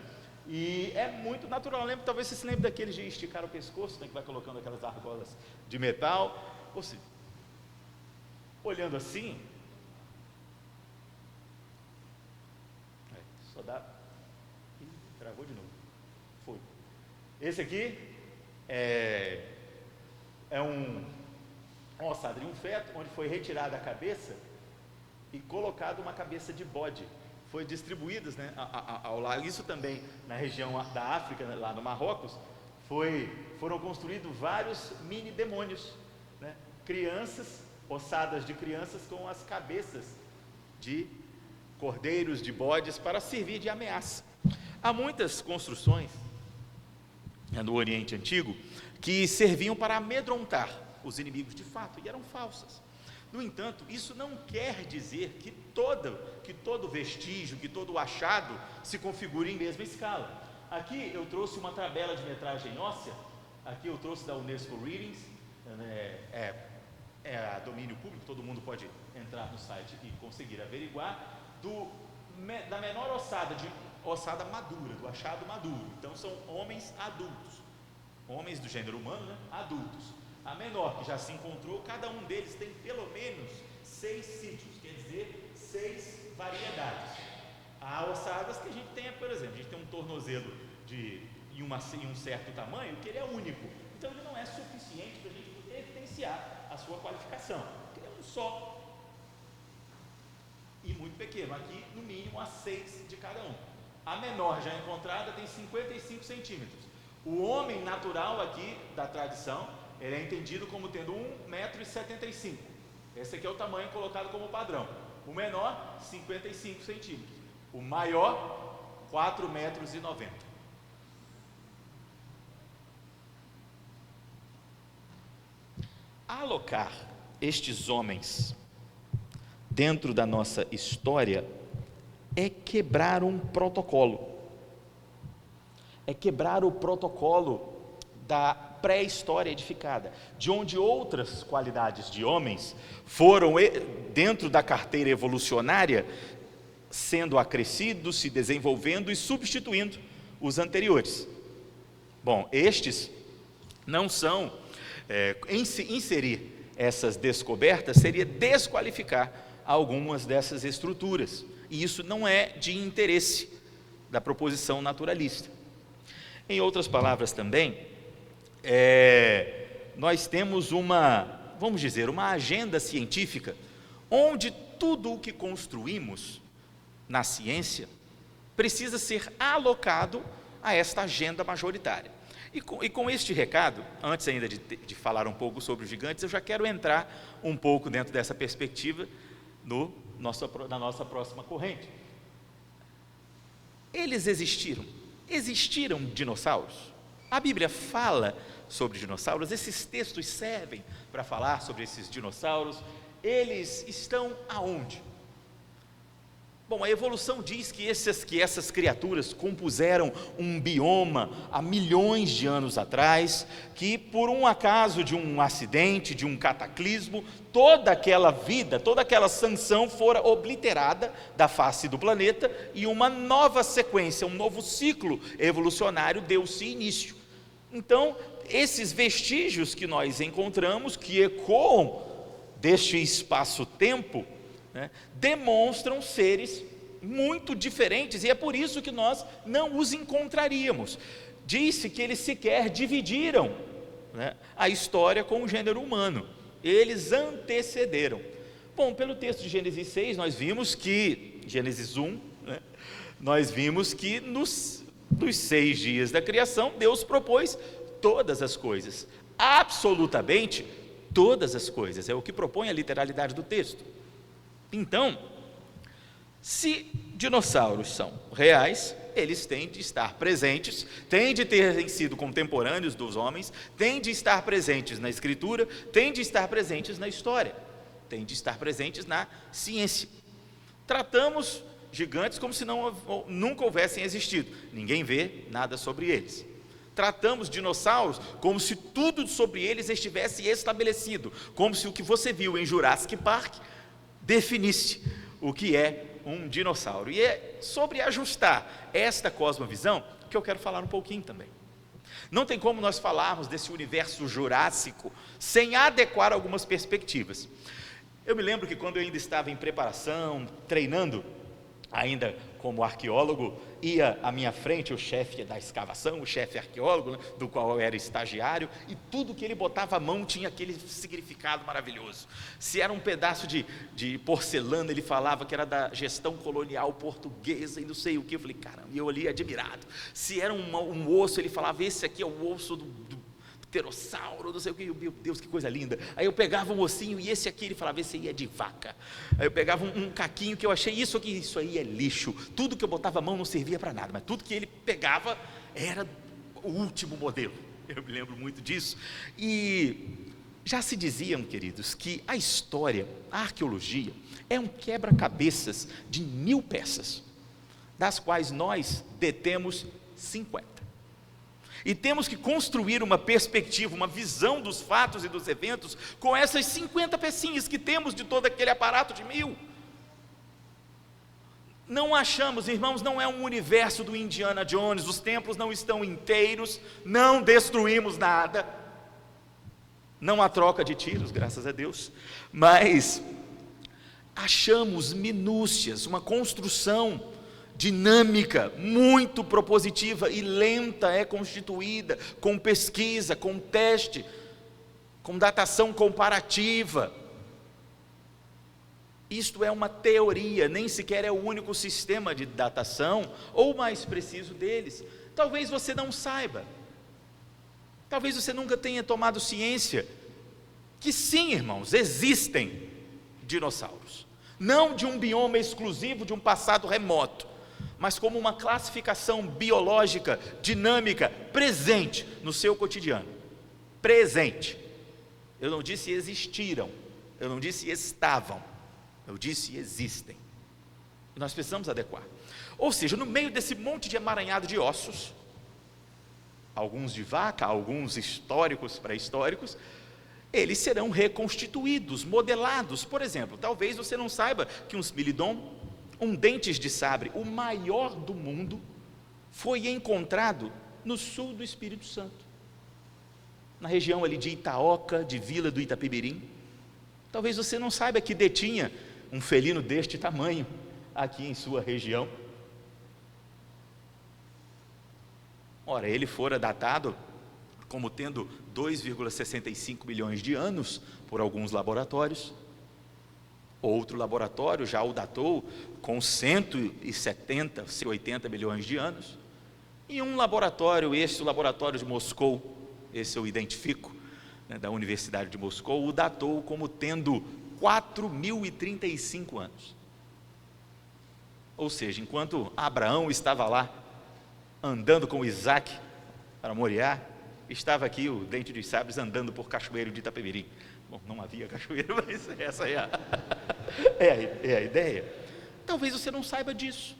e é muito natural. Talvez você se lembre daquele de esticar o pescoço, né, que vai colocando aquelas argolas de metal. Ou seja, olhando assim, só dá. Ih, travou de novo. Foi. Esse aqui é uma ossada de um feto, onde foi retirada a cabeça e colocada uma cabeça de bode. Foi distribuídas, né, ao lado. Isso também na região da África, né, lá no Marrocos, foram construídos vários mini demônios, né, crianças, ossadas de crianças com as cabeças de cordeiros, de bodes, para servir de ameaça. Há muitas construções, né, no Oriente Antigo que serviam para amedrontar os inimigos de fato, e eram falsas. No entanto, isso não quer dizer que todo vestígio, que todo achado se configure em mesma escala. Aqui eu trouxe uma tabela de metragem óssea, aqui eu trouxe da Unesco Readings, a domínio público, todo mundo pode entrar no site e conseguir averiguar, da menor ossada madura, do achado maduro. Então são homens adultos, homens do gênero humano, né, adultos. A menor que já se encontrou, cada um deles tem pelo menos 6 sítios, quer dizer, 6 variedades. Há ossadas que a gente tem, por exemplo, a gente tem um tornozelo em um certo tamanho, que ele é único, então ele não é suficiente para a gente evidenciar a sua qualificação, porque é um só e muito pequeno. Aqui no mínimo há 6 de cada um. A menor já encontrada tem 55 centímetros. O homem natural aqui da tradição, ele é entendido como tendo 1,75 m. Esse aqui é o tamanho colocado como padrão. O menor, 55 centímetros. O maior, 4,90 m. Alocar estes homens dentro da nossa história é quebrar um protocolo. É quebrar o protocolo da pré-história edificada, de onde outras qualidades de homens foram, dentro da carteira evolucionária, sendo acrescidos, se desenvolvendo e substituindo os anteriores. Bom, estes não são, inserir essas descobertas seria desqualificar algumas dessas estruturas, e isso não é de interesse da proposição naturalista. Em outras palavras também, nós temos vamos dizer, uma agenda científica, onde tudo o que construímos na ciência precisa ser alocado a esta agenda majoritária. E com este recado, antes ainda de falar um pouco sobre os gigantes, eu já quero entrar um pouco dentro dessa perspectiva na nossa próxima corrente. Eles existiram dinossauros? A Bíblia fala sobre dinossauros, esses textos servem para falar sobre esses dinossauros. Eles estão aonde? Bom, a evolução diz que essas criaturas compuseram um bioma há milhões de anos atrás, que por um acaso de um acidente, de um cataclismo, toda aquela vida, toda aquela sanção fora obliterada da face do planeta, e uma nova sequência, um novo ciclo evolucionário deu-se início. Então, esses vestígios que nós encontramos, que ecoam deste espaço-tempo, né, demonstram seres muito diferentes, e é por isso que nós não os encontraríamos. Disse que eles sequer dividiram, né, a história com o gênero humano, eles antecederam. Bom, pelo texto de Gênesis 6, nós vimos que, Gênesis 1, né, nós vimos que nos 6 dias da criação, Deus propôs todas as coisas, absolutamente todas as coisas, é o que propõe a literalidade do texto. Então, se dinossauros são reais, eles têm de estar presentes, têm de terem sido contemporâneos dos homens, têm de estar presentes na escritura, têm de estar presentes na história, têm de estar presentes na ciência. Tratamos gigantes como se nunca houvessem existido, ninguém vê nada sobre eles. Tratamos dinossauros como se tudo sobre eles estivesse estabelecido, como se o que você viu em Jurassic Park definisse o que é um dinossauro. E é sobre ajustar esta cosmovisão que eu quero falar um pouquinho também. Não tem como nós falarmos desse universo jurássico sem adequar algumas perspectivas. Eu me lembro que quando eu ainda estava em preparação, treinando, ainda como arqueólogo, ia à minha frente o chefe da escavação, o chefe arqueólogo, né, do qual eu era estagiário, e tudo que ele botava a mão tinha aquele significado maravilhoso. Se era um pedaço de porcelana, ele falava que era da gestão colonial portuguesa e não sei o que. Eu falei, caramba, e eu ali admirado. Se era um osso, ele falava, esse aqui é o osso do pterossauro, não sei o que, meu Deus, que coisa linda. Aí eu pegava um ossinho, e esse aqui, ele falava, esse aí é de vaca. Aí eu pegava um caquinho que eu achei, isso aí é lixo. Tudo que eu botava a mão não servia para nada, mas tudo que ele pegava era o último modelo. Eu me lembro muito disso. E já se diziam, queridos, que a história, a arqueologia, é um quebra-cabeças de 1000 peças, das quais nós detemos 50. E temos que construir uma perspectiva, uma visão dos fatos e dos eventos com essas 50 pecinhas que temos de todo aquele aparato de 1000. Não achamos, irmãos, não é um universo do Indiana Jones, os templos não estão inteiros, não destruímos nada, não há troca de tiros, graças a Deus, mas achamos minúcias, uma construção dinâmica, muito propositiva e lenta é constituída, com pesquisa, com teste, com datação comparativa. Isto é uma teoria, nem sequer é o único sistema de datação, ou o mais preciso deles. Talvez você não saiba, talvez você nunca tenha tomado ciência, que sim, irmãos, existem dinossauros, não de um bioma exclusivo, de um passado remoto, mas como uma classificação biológica, dinâmica, presente no seu cotidiano. Presente. Eu não disse existiram, eu não disse estavam, eu disse existem. E nós precisamos adequar. Ou seja, no meio desse monte de emaranhado de ossos, alguns de vaca, alguns históricos, pré-históricos, eles serão reconstituídos, modelados. Por exemplo, talvez você não saiba que um smilodon, um dentes de sabre, o maior do mundo, foi encontrado no sul do Espírito Santo, na região ali de Itaoca, de Vila do Itapemirim. Talvez você não saiba que detinha um felino deste tamanho aqui em sua região. Ora, ele fora datado como tendo 2,65 milhões de anos por alguns laboratórios. Outro laboratório já o datou com 170, 180 milhões de anos. E um laboratório, o laboratório de Moscou, esse eu identifico, né, da Universidade de Moscou, o datou como tendo 4.035 anos. Ou seja, enquanto Abraão estava lá, andando com Isaac para Moriá, estava aqui o dente dos sabres andando por Cachoeiro de Itapemirim. Bom, não havia cachoeira, mas essa é a ideia. Talvez você não saiba disso.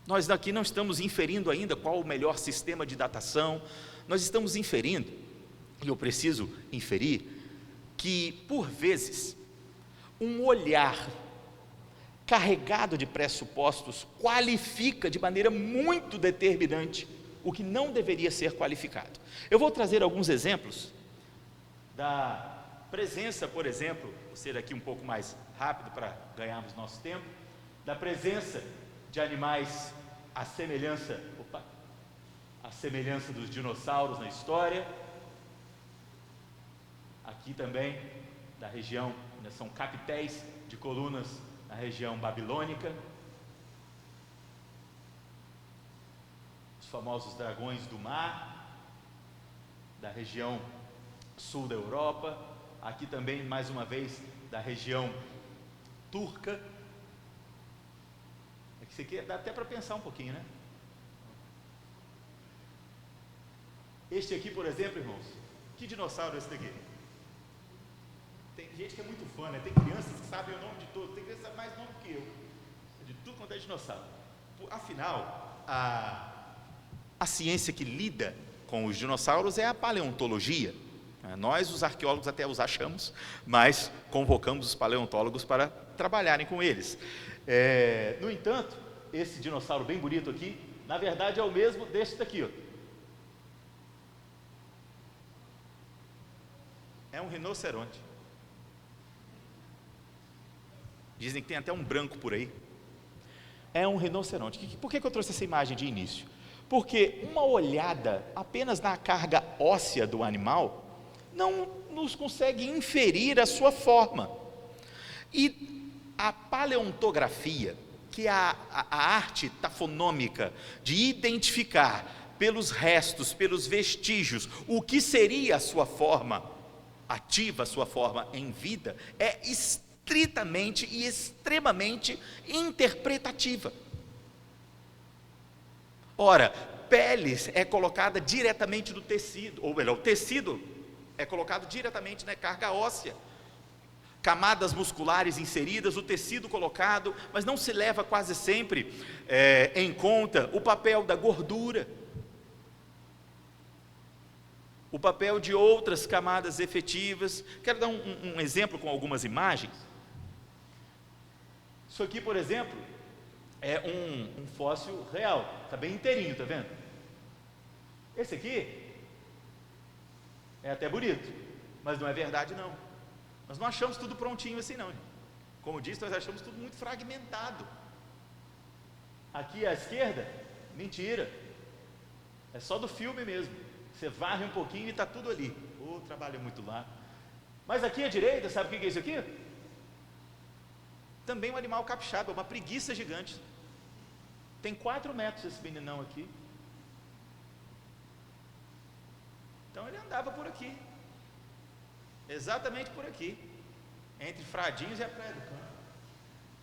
Nós daqui não estamos inferindo ainda qual o melhor sistema de datação, nós estamos inferindo, e eu preciso inferir, que por vezes, um olhar carregado de pressupostos qualifica de maneira muito determinante o que não deveria ser qualificado. Eu vou trazer alguns exemplos da presença, por exemplo, vou ser aqui um pouco mais rápido para ganharmos nosso tempo, da presença de animais à semelhança dos dinossauros na história. Aqui também, da região, né, são capitéis de colunas na região babilônica. Os famosos dragões do mar, da região sul da Europa. Aqui também, mais uma vez, da região turca. Isso aqui dá até para pensar um pouquinho, né? Este aqui, por exemplo, irmãos, que dinossauro é esse daqui? Tem gente que é muito fã, né? Tem crianças que sabem o nome de todos, tem crianças que sabem mais nome que eu, de tudo quanto é dinossauro. Afinal, a ciência que lida com os dinossauros é a paleontologia. Nós, os arqueólogos, até os achamos, mas convocamos os paleontólogos para trabalharem com eles. No entanto, esse dinossauro bem bonito aqui, na verdade é o mesmo desse daqui, ó. É um rinoceronte. Dizem que tem até um branco por aí. É um rinoceronte. Por que eu trouxe essa imagem de início? Porque uma olhada apenas na carga óssea do animal não nos consegue inferir a sua forma. E a paleontografia, que é a arte tafonômica de identificar pelos restos, pelos vestígios, o que seria a sua forma ativa, a sua forma em vida, é estritamente e extremamente interpretativa. Ora, peles é colocada diretamente do tecido, ou melhor, o tecido é colocado diretamente na carga óssea, camadas musculares inseridas, o tecido colocado, mas não se leva quase sempre em conta o papel da gordura, o papel de outras camadas efetivas. Quero dar um exemplo com algumas imagens. Isso aqui, por exemplo, é um fóssil real, está bem inteirinho, está vendo? Esse aqui é até bonito, mas não é verdade não. Nós não achamos tudo prontinho assim não. Como disse, nós achamos tudo muito fragmentado. Aqui à esquerda, mentira, é só do filme mesmo. Você varre um pouquinho e está tudo ali. O trabalho é muito lá. Mas aqui à direita, sabe o que é isso aqui? Também um animal capixaba, uma preguiça gigante. Tem 4 metros esse meninão aqui. Então ele andava por aqui, exatamente por aqui, entre Fradinhos e a Praia do Canto.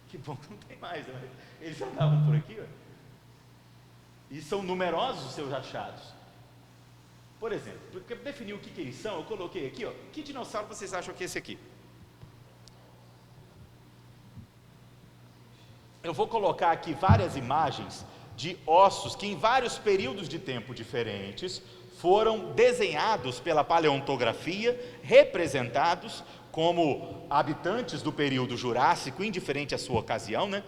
Que bom que não tem mais, né? Eles andavam por aqui, ó. E são numerosos os seus achados. Por exemplo, para definir o que eles são, eu coloquei aqui, ó, que dinossauro vocês acham que é esse aqui? Eu vou colocar aqui várias imagens de ossos que em vários períodos de tempo diferentes foram desenhados pela paleontografia, representados como habitantes do período Jurássico, indiferente à sua ocasião, né?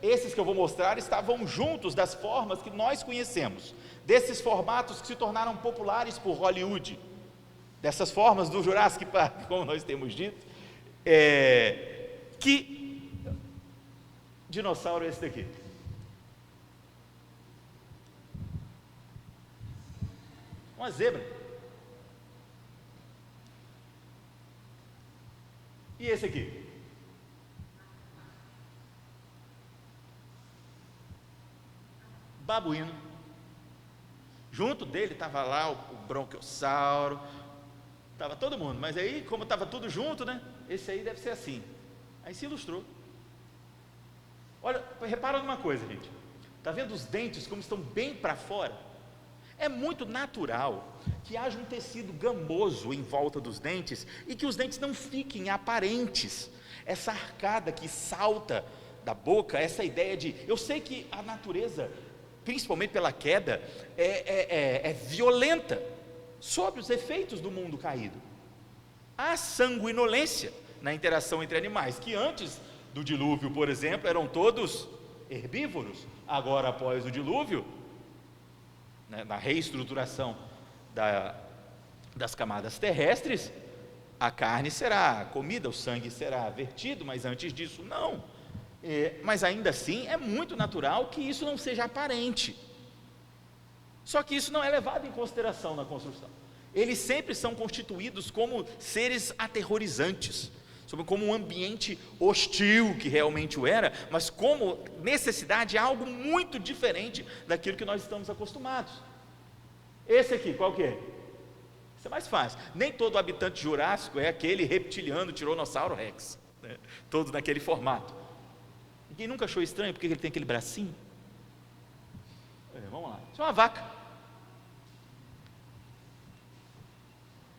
Esses que eu vou mostrar estavam juntos das formas que nós conhecemos, desses formatos que se tornaram populares por Hollywood, dessas formas do Jurassic Park, como nós temos dito. Que dinossauro é esse daqui? Uma zebra. E esse aqui? Babuíno. Junto dele estava lá o bronquiossauro, estava todo mundo, mas aí, como estava tudo junto, né? Esse aí deve ser assim. Aí se ilustrou. Olha, repara numa coisa, gente. Está vendo os dentes como estão bem para fora? É muito natural que haja um tecido gamoso em volta dos dentes e que os dentes não fiquem aparentes. Essa arcada que salta da boca, essa ideia de... Eu sei que a natureza, principalmente pela queda, é violenta sobre os efeitos do mundo caído. Há sanguinolência na interação entre animais, que antes do dilúvio, por exemplo, eram todos herbívoros. Agora, após o dilúvio, né, na reestruturação das camadas terrestres, a carne será comida, o sangue será vertido, mas antes disso não. Mas ainda assim é muito natural que isso não seja aparente. Só que isso não é levado em consideração na construção. Eles sempre são constituídos como seres aterrorizantes, como um ambiente hostil, que realmente o era, mas como necessidade é algo muito diferente daquilo que nós estamos acostumados. Esse aqui, qual que é? Isso é mais fácil. Nem todo habitante jurássico é aquele reptiliano Tiranossauro Rex, né? Todos naquele formato. Ninguém nunca achou estranho porque ele tem aquele bracinho? Vamos lá, isso é uma vaca.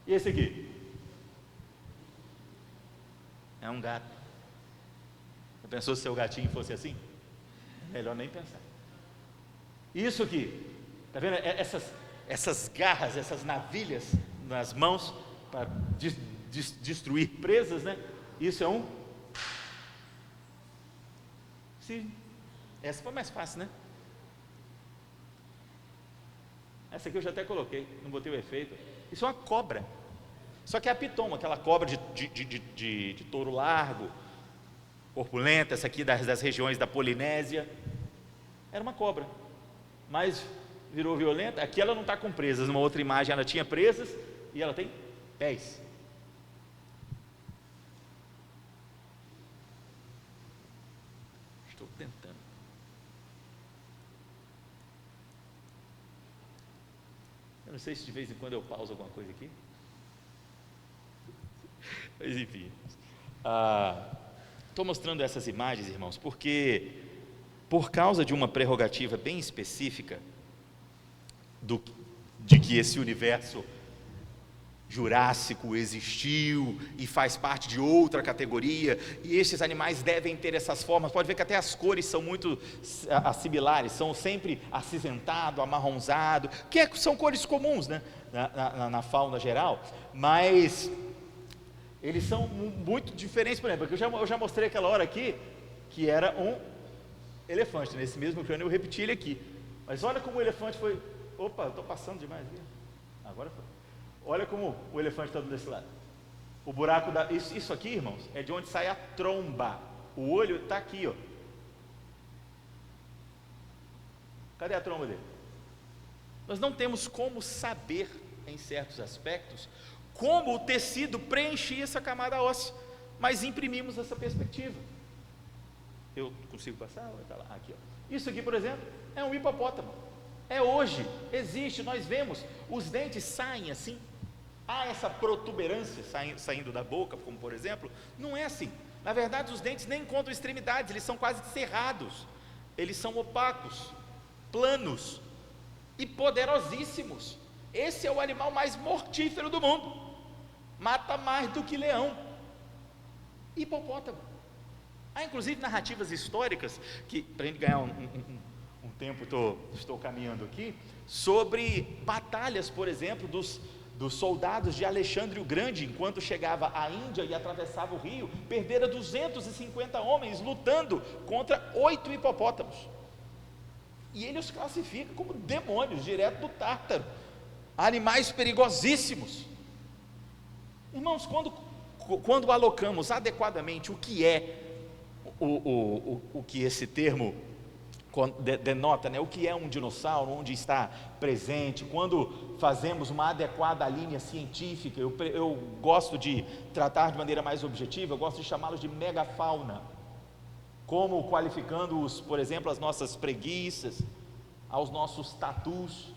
E esse aqui? É um gato. Já pensou se seu gatinho fosse assim? Melhor nem pensar. Isso aqui, está vendo? Essas garras, essas navilhas nas mãos para destruir presas, né? Isso é um... Sim, essa foi mais fácil, né? Essa aqui eu já até coloquei, não botei o efeito. Isso é uma cobra. Só que é a pitoma, aquela cobra de touro largo, corpulenta, essa aqui das regiões da Polinésia. Era uma cobra, mas virou violenta. Aqui ela não está com presas, numa outra imagem ela tinha presas e ela tem pés. Estou tentando. Eu não sei se de vez em quando eu pauso alguma coisa aqui. Mas enfim, estou mostrando essas imagens, irmãos, porque por causa de uma prerrogativa bem específica de que esse universo jurássico existiu e faz parte de outra categoria, e esses animais devem ter essas formas. Pode ver que até as cores são muito similares, são sempre acinzentado, amarronzado, são cores comuns, né, na fauna geral, mas eles são muito diferentes. Por exemplo, eu já mostrei aquela hora aqui que era um elefante, nesse mesmo crânio eu repeti ele aqui, mas olha como o elefante foi... Opa, eu estou passando demais aqui. Agora foi. Olha como o elefante está desse lado. O buraco isso aqui, irmãos, é de onde sai a tromba. O olho está aqui, ó. Cadê a tromba dele? Nós não temos como saber, em certos aspectos, como o tecido preenchia essa camada óssea, mas imprimimos essa perspectiva. Eu consigo passar? Tá lá. Aqui, ó. Isso aqui, por exemplo, é um hipopótamo. É hoje, existe, nós vemos, os dentes saem assim, há essa protuberância saindo da boca, como por exemplo, não é assim. Na verdade, os dentes nem encontram extremidades, eles são quase cerrados, eles são opacos, planos e poderosíssimos. Esse é o animal mais mortífero do mundo, mata mais do que leão. Hipopótamo. Há inclusive narrativas históricas, que para a gente ganhar um tempo, estou caminhando aqui, sobre batalhas, por exemplo, dos soldados de Alexandre o Grande, enquanto chegava à Índia e atravessava o rio, perdera 250 homens lutando contra 8 hipopótamos, e ele os classifica como demônios, direto do Tártaro, animais perigosíssimos. Irmãos, quando alocamos adequadamente o que é o que esse termo denota, né? O que é um dinossauro, onde está presente, quando fazemos uma adequada linha científica, eu gosto de tratar de maneira mais objetiva, eu gosto de chamá-los de megafauna, como qualificando-os, por exemplo, as nossas preguiças, aos nossos tatus.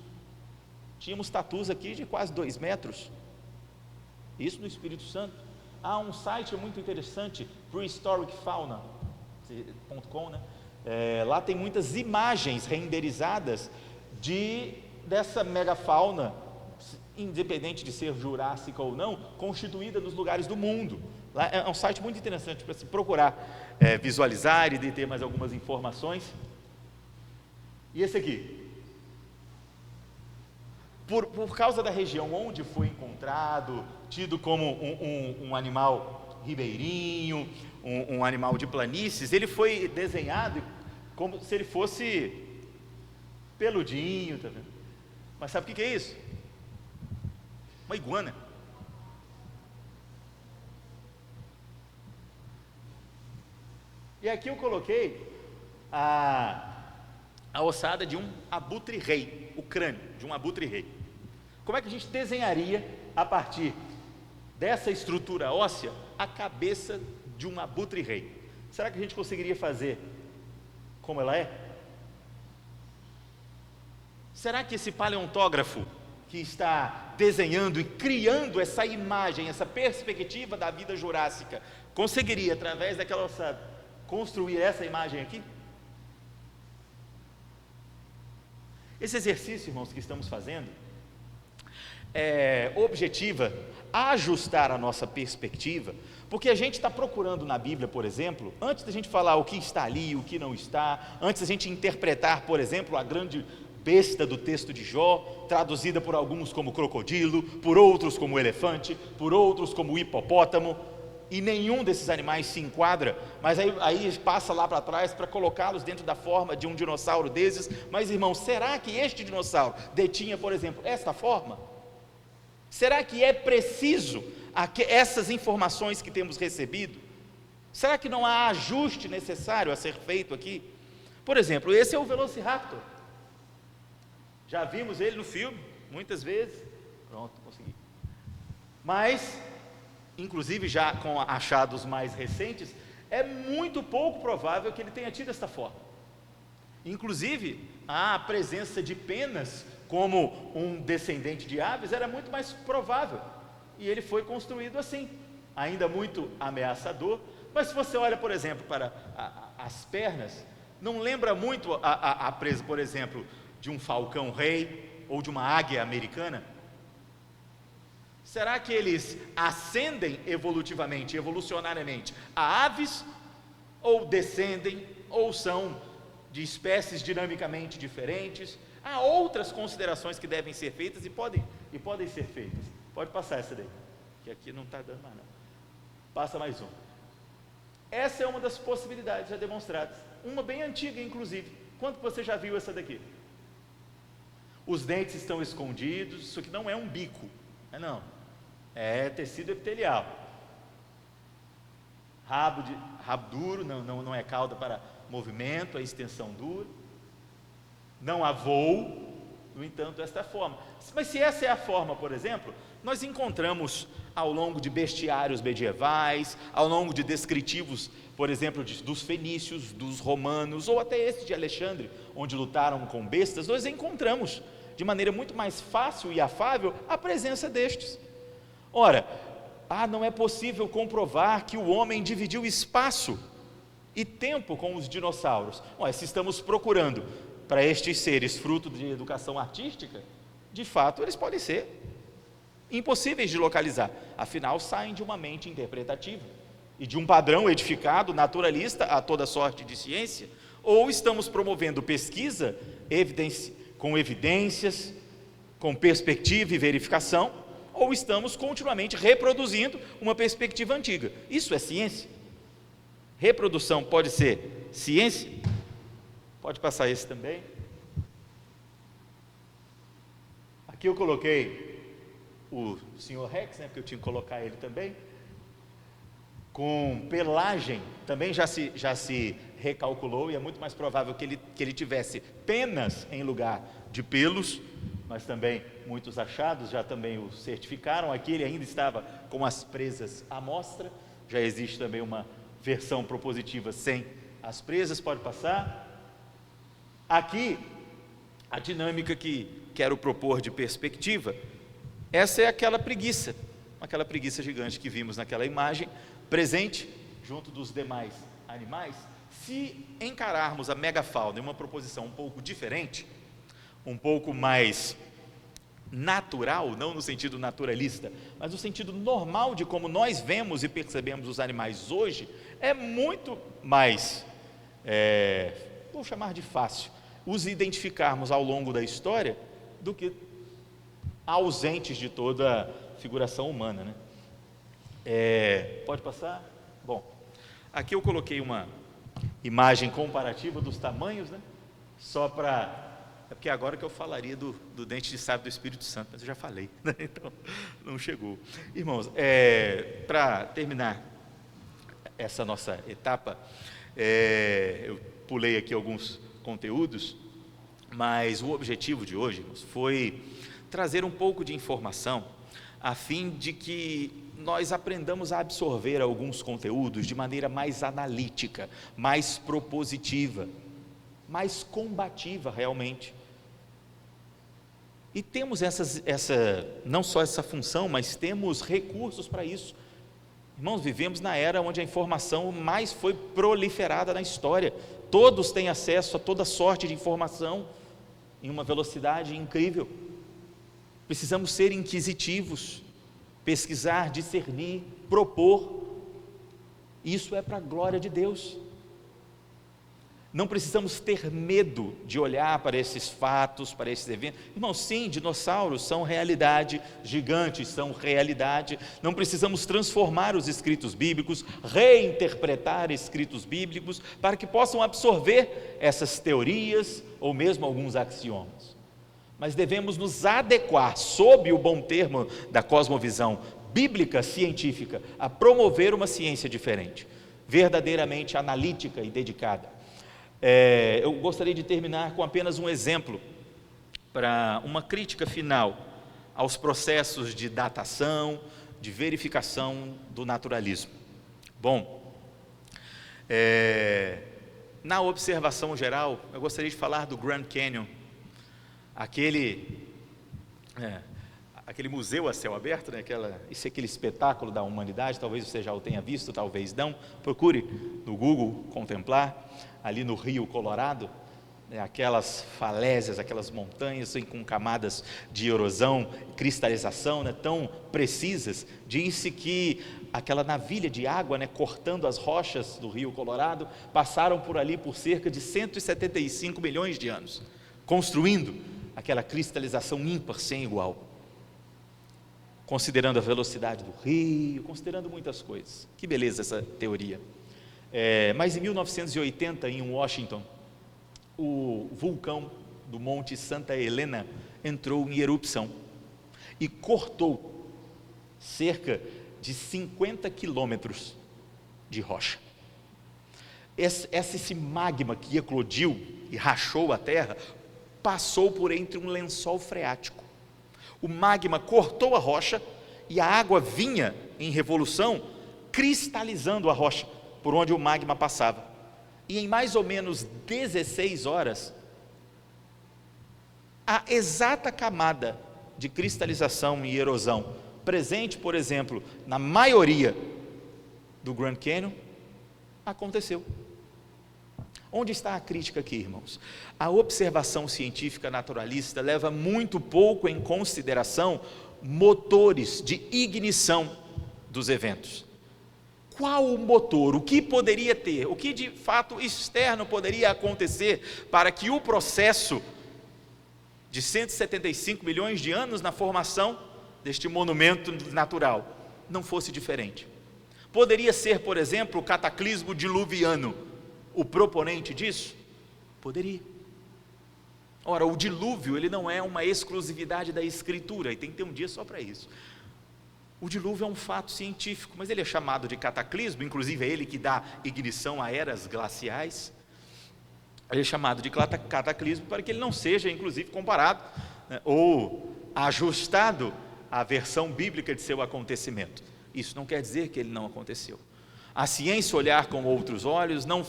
Tínhamos tatus aqui de quase 2 metros, isso no Espírito Santo. Há um site muito interessante, prehistoricfauna.com, né? Lá tem muitas imagens renderizadas dessa megafauna, independente de ser jurássica ou não, constituída nos lugares do mundo. Lá é um site muito interessante para se procurar visualizar e ter mais algumas informações. E esse aqui, por causa da região onde foi encontrado, tido como um animal ribeirinho, um animal de planícies, ele foi desenhado como se ele fosse peludinho, tá vendo? Mas sabe o que é isso? Uma iguana. E aqui eu coloquei a ossada de um abutre-rei, o crânio de um abutre-rei. Como é que a gente desenharia, a partir dessa estrutura óssea, a cabeça de um abutre-rei? Será que a gente conseguiria fazer como ela é? Será que esse paleontógrafo que está desenhando e criando essa imagem, essa perspectiva da vida jurássica, conseguiria, através daquela ossada, construir essa imagem aqui? Esse exercício, irmãos, que estamos fazendo, objetiva a ajustar a nossa perspectiva, porque a gente está procurando na Bíblia, por exemplo, antes da gente falar o que está ali, o que não está, antes da gente interpretar, por exemplo, a grande besta do texto de Jó, traduzida por alguns como crocodilo, por outros como elefante, por outros como hipopótamo, e nenhum desses animais se enquadra, mas aí passa lá para trás para colocá-los dentro da forma de um dinossauro desses. Mas, irmãos, será que este dinossauro detinha, por exemplo, esta forma? Será que é preciso essas informações que temos recebido? Será que não há ajuste necessário a ser feito aqui? Por exemplo, esse é o Velociraptor. Já vimos ele no filme, muitas vezes. Pronto, consegui. Mas, inclusive já com achados mais recentes, é muito pouco provável que ele tenha tido esta forma. Inclusive, a presença de penas como um descendente de aves era muito mais provável, e ele foi construído assim, ainda muito ameaçador. Mas se você olha, por exemplo, para as pernas, não lembra muito a presa, por exemplo, de um falcão-rei ou de uma águia americana? Será que eles ascendem evolutivamente, evolucionariamente, a aves, ou descendem, ou são de espécies dinamicamente diferentes? Há outras considerações que devem ser feitas e podem ser feitas. Pode passar essa daí, que aqui não está dando mais não. Passa mais um. Essa é uma das possibilidades já demonstradas, uma bem antiga inclusive. Quanto você já viu essa daqui? Os dentes estão escondidos, isso aqui não é um bico, não, é tecido epitelial. Rabo duro, não é cauda para movimento, é extensão dura. Não há voo, no entanto, esta forma. Mas se essa é a forma, por exemplo, nós encontramos ao longo de bestiários medievais, ao longo de descritivos, por exemplo, dos fenícios, dos romanos, ou até esse de Alexandre, onde lutaram com bestas, nós encontramos de maneira muito mais fácil e afável a presença destes. Ora, não é possível comprovar que o homem dividiu espaço e tempo com os dinossauros. Se estamos procurando para estes seres fruto de educação artística, de fato eles podem ser impossíveis de localizar, afinal saem de uma mente interpretativa e de um padrão edificado, naturalista, a toda sorte de ciência. Ou estamos promovendo pesquisa com evidências, com perspectiva e verificação, ou estamos continuamente reproduzindo uma perspectiva antiga. Isso é ciência? Reprodução pode ser ciência? Pode passar esse também. Aqui eu coloquei o Sr. Rex, porque eu tinha que colocar ele também, com pelagem. Também já se recalculou, e é muito mais provável que ele tivesse penas em lugar de pelos, mas também muitos achados já também o certificaram. Aqui ele ainda estava com as presas à mostra, já existe também uma versão propositiva sem as presas. Pode passar. Aqui, a dinâmica que quero propor de perspectiva, essa é aquela preguiça gigante que vimos naquela imagem, presente junto dos demais animais. Se encararmos a megafauna em uma proposição um pouco diferente, um pouco mais natural, não no sentido naturalista, mas no sentido normal de como nós vemos e percebemos os animais hoje, é muito mais, vou chamar de fácil, os identificarmos ao longo da história do que ausentes de toda a figuração humana, Pode passar? Bom, aqui eu coloquei uma imagem comparativa dos tamanhos, só para... É porque agora que eu falaria do dente de sábio do Espírito Santo, mas eu já falei, então não chegou. Irmãos, para terminar essa nossa etapa, Eu pulei aqui alguns conteúdos, mas o objetivo de hoje foi trazer um pouco de informação, a fim de que nós aprendamos a absorver alguns conteúdos de maneira mais analítica, mais propositiva, mais combativa realmente. E temos não só essa função, mas temos recursos para isso. Irmãos, vivemos na era onde a informação mais foi proliferada na história. Todos têm acesso a toda sorte de informação em uma velocidade incrível. Precisamos ser inquisitivos, pesquisar, discernir, propor. Isso é para a glória de Deus. Não precisamos ter medo de olhar para esses fatos, para esses eventos. Irmãos, sim, dinossauros são realidade, gigantes são realidade. Não precisamos transformar os escritos bíblicos, reinterpretar escritos bíblicos, para que possam absorver essas teorias ou mesmo alguns axiomas. Mas devemos nos adequar, sob o bom termo da cosmovisão bíblica científica, a promover uma ciência diferente, verdadeiramente analítica e dedicada. Eu gostaria de terminar com apenas um exemplo, para uma crítica final aos processos de datação, de verificação do naturalismo. Bom, na observação geral, eu gostaria de falar do Grand Canyon, aquele museu a céu aberto, né? Aquele espetáculo da humanidade. Talvez você já o tenha visto, talvez não. Procure no Google contemplar, ali no Rio Colorado, aquelas falésias, aquelas montanhas com camadas de erosão, cristalização, tão precisas. Diz-se que aquela navilha de água, cortando as rochas do Rio Colorado, passaram por ali por cerca de 175 milhões de anos, construindo aquela cristalização ímpar, sem igual, considerando a velocidade do rio, considerando muitas coisas. Que beleza essa teoria. Mas em 1980, em Washington, o vulcão do Monte Santa Helena entrou em erupção e cortou cerca de 50 quilômetros de rocha. Esse magma que eclodiu e rachou a terra, passou por entre um lençol freático. O magma cortou a rocha e a água vinha em revolução, cristalizando a rocha por onde o magma passava. E em mais ou menos 16 horas, a exata camada de cristalização e erosão presente, por exemplo, na maioria do Grand Canyon, aconteceu. Onde está a crítica aqui, irmãos? A observação científica naturalista leva muito pouco em consideração motores de ignição dos eventos. Qual o motor? O que poderia ter? O que de fato externo poderia acontecer para que o processo de 175 milhões de anos na formação deste monumento natural não fosse diferente? Poderia ser, por exemplo, o cataclismo diluviano o proponente disso? Poderia. Ora, o dilúvio, ele não é uma exclusividade da Escritura, e tem que ter um dia só para isso. O dilúvio é um fato científico, mas ele é chamado de cataclismo, inclusive é ele que dá ignição a eras glaciais. Ele é chamado de cataclismo para que ele não seja, inclusive, comparado, ou ajustado à versão bíblica de seu acontecimento. Isso não quer dizer que ele não aconteceu. A ciência olhar com outros olhos não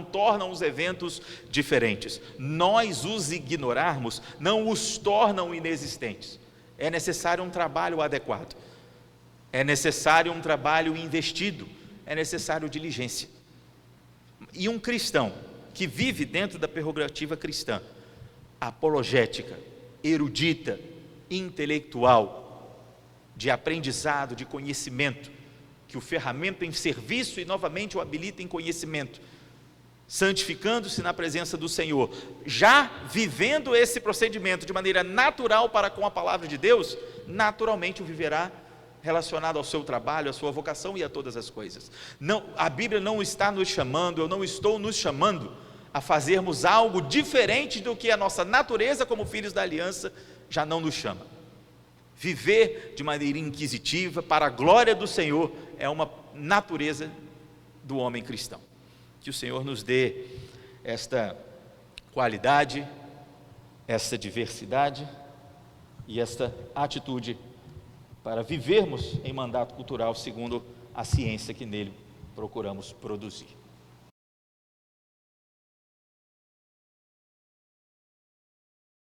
tornam os eventos diferentes. Nós os ignorarmos não os tornam inexistentes. É necessário um trabalho adequado. É necessário um trabalho investido. É necessário diligência. E um cristão que vive dentro da prerrogativa cristã, apologética, erudita, intelectual, de aprendizado, de conhecimento, que o ferramenta em serviço e novamente o habilita em conhecimento, santificando-se na presença do Senhor, já vivendo esse procedimento de maneira natural para com a palavra de Deus, naturalmente o viverá relacionado ao seu trabalho, à sua vocação e a todas as coisas. Não, a Bíblia não está nos chamando, eu não estou nos chamando a fazermos algo diferente do que a nossa natureza como filhos da aliança já não nos chama. Viver de maneira inquisitiva para a glória do Senhor é uma natureza do homem cristão. Que que o Senhor nos dê esta qualidade, esta diversidade e esta atitude para vivermos em mandato cultural segundo a ciência que nele procuramos produzir.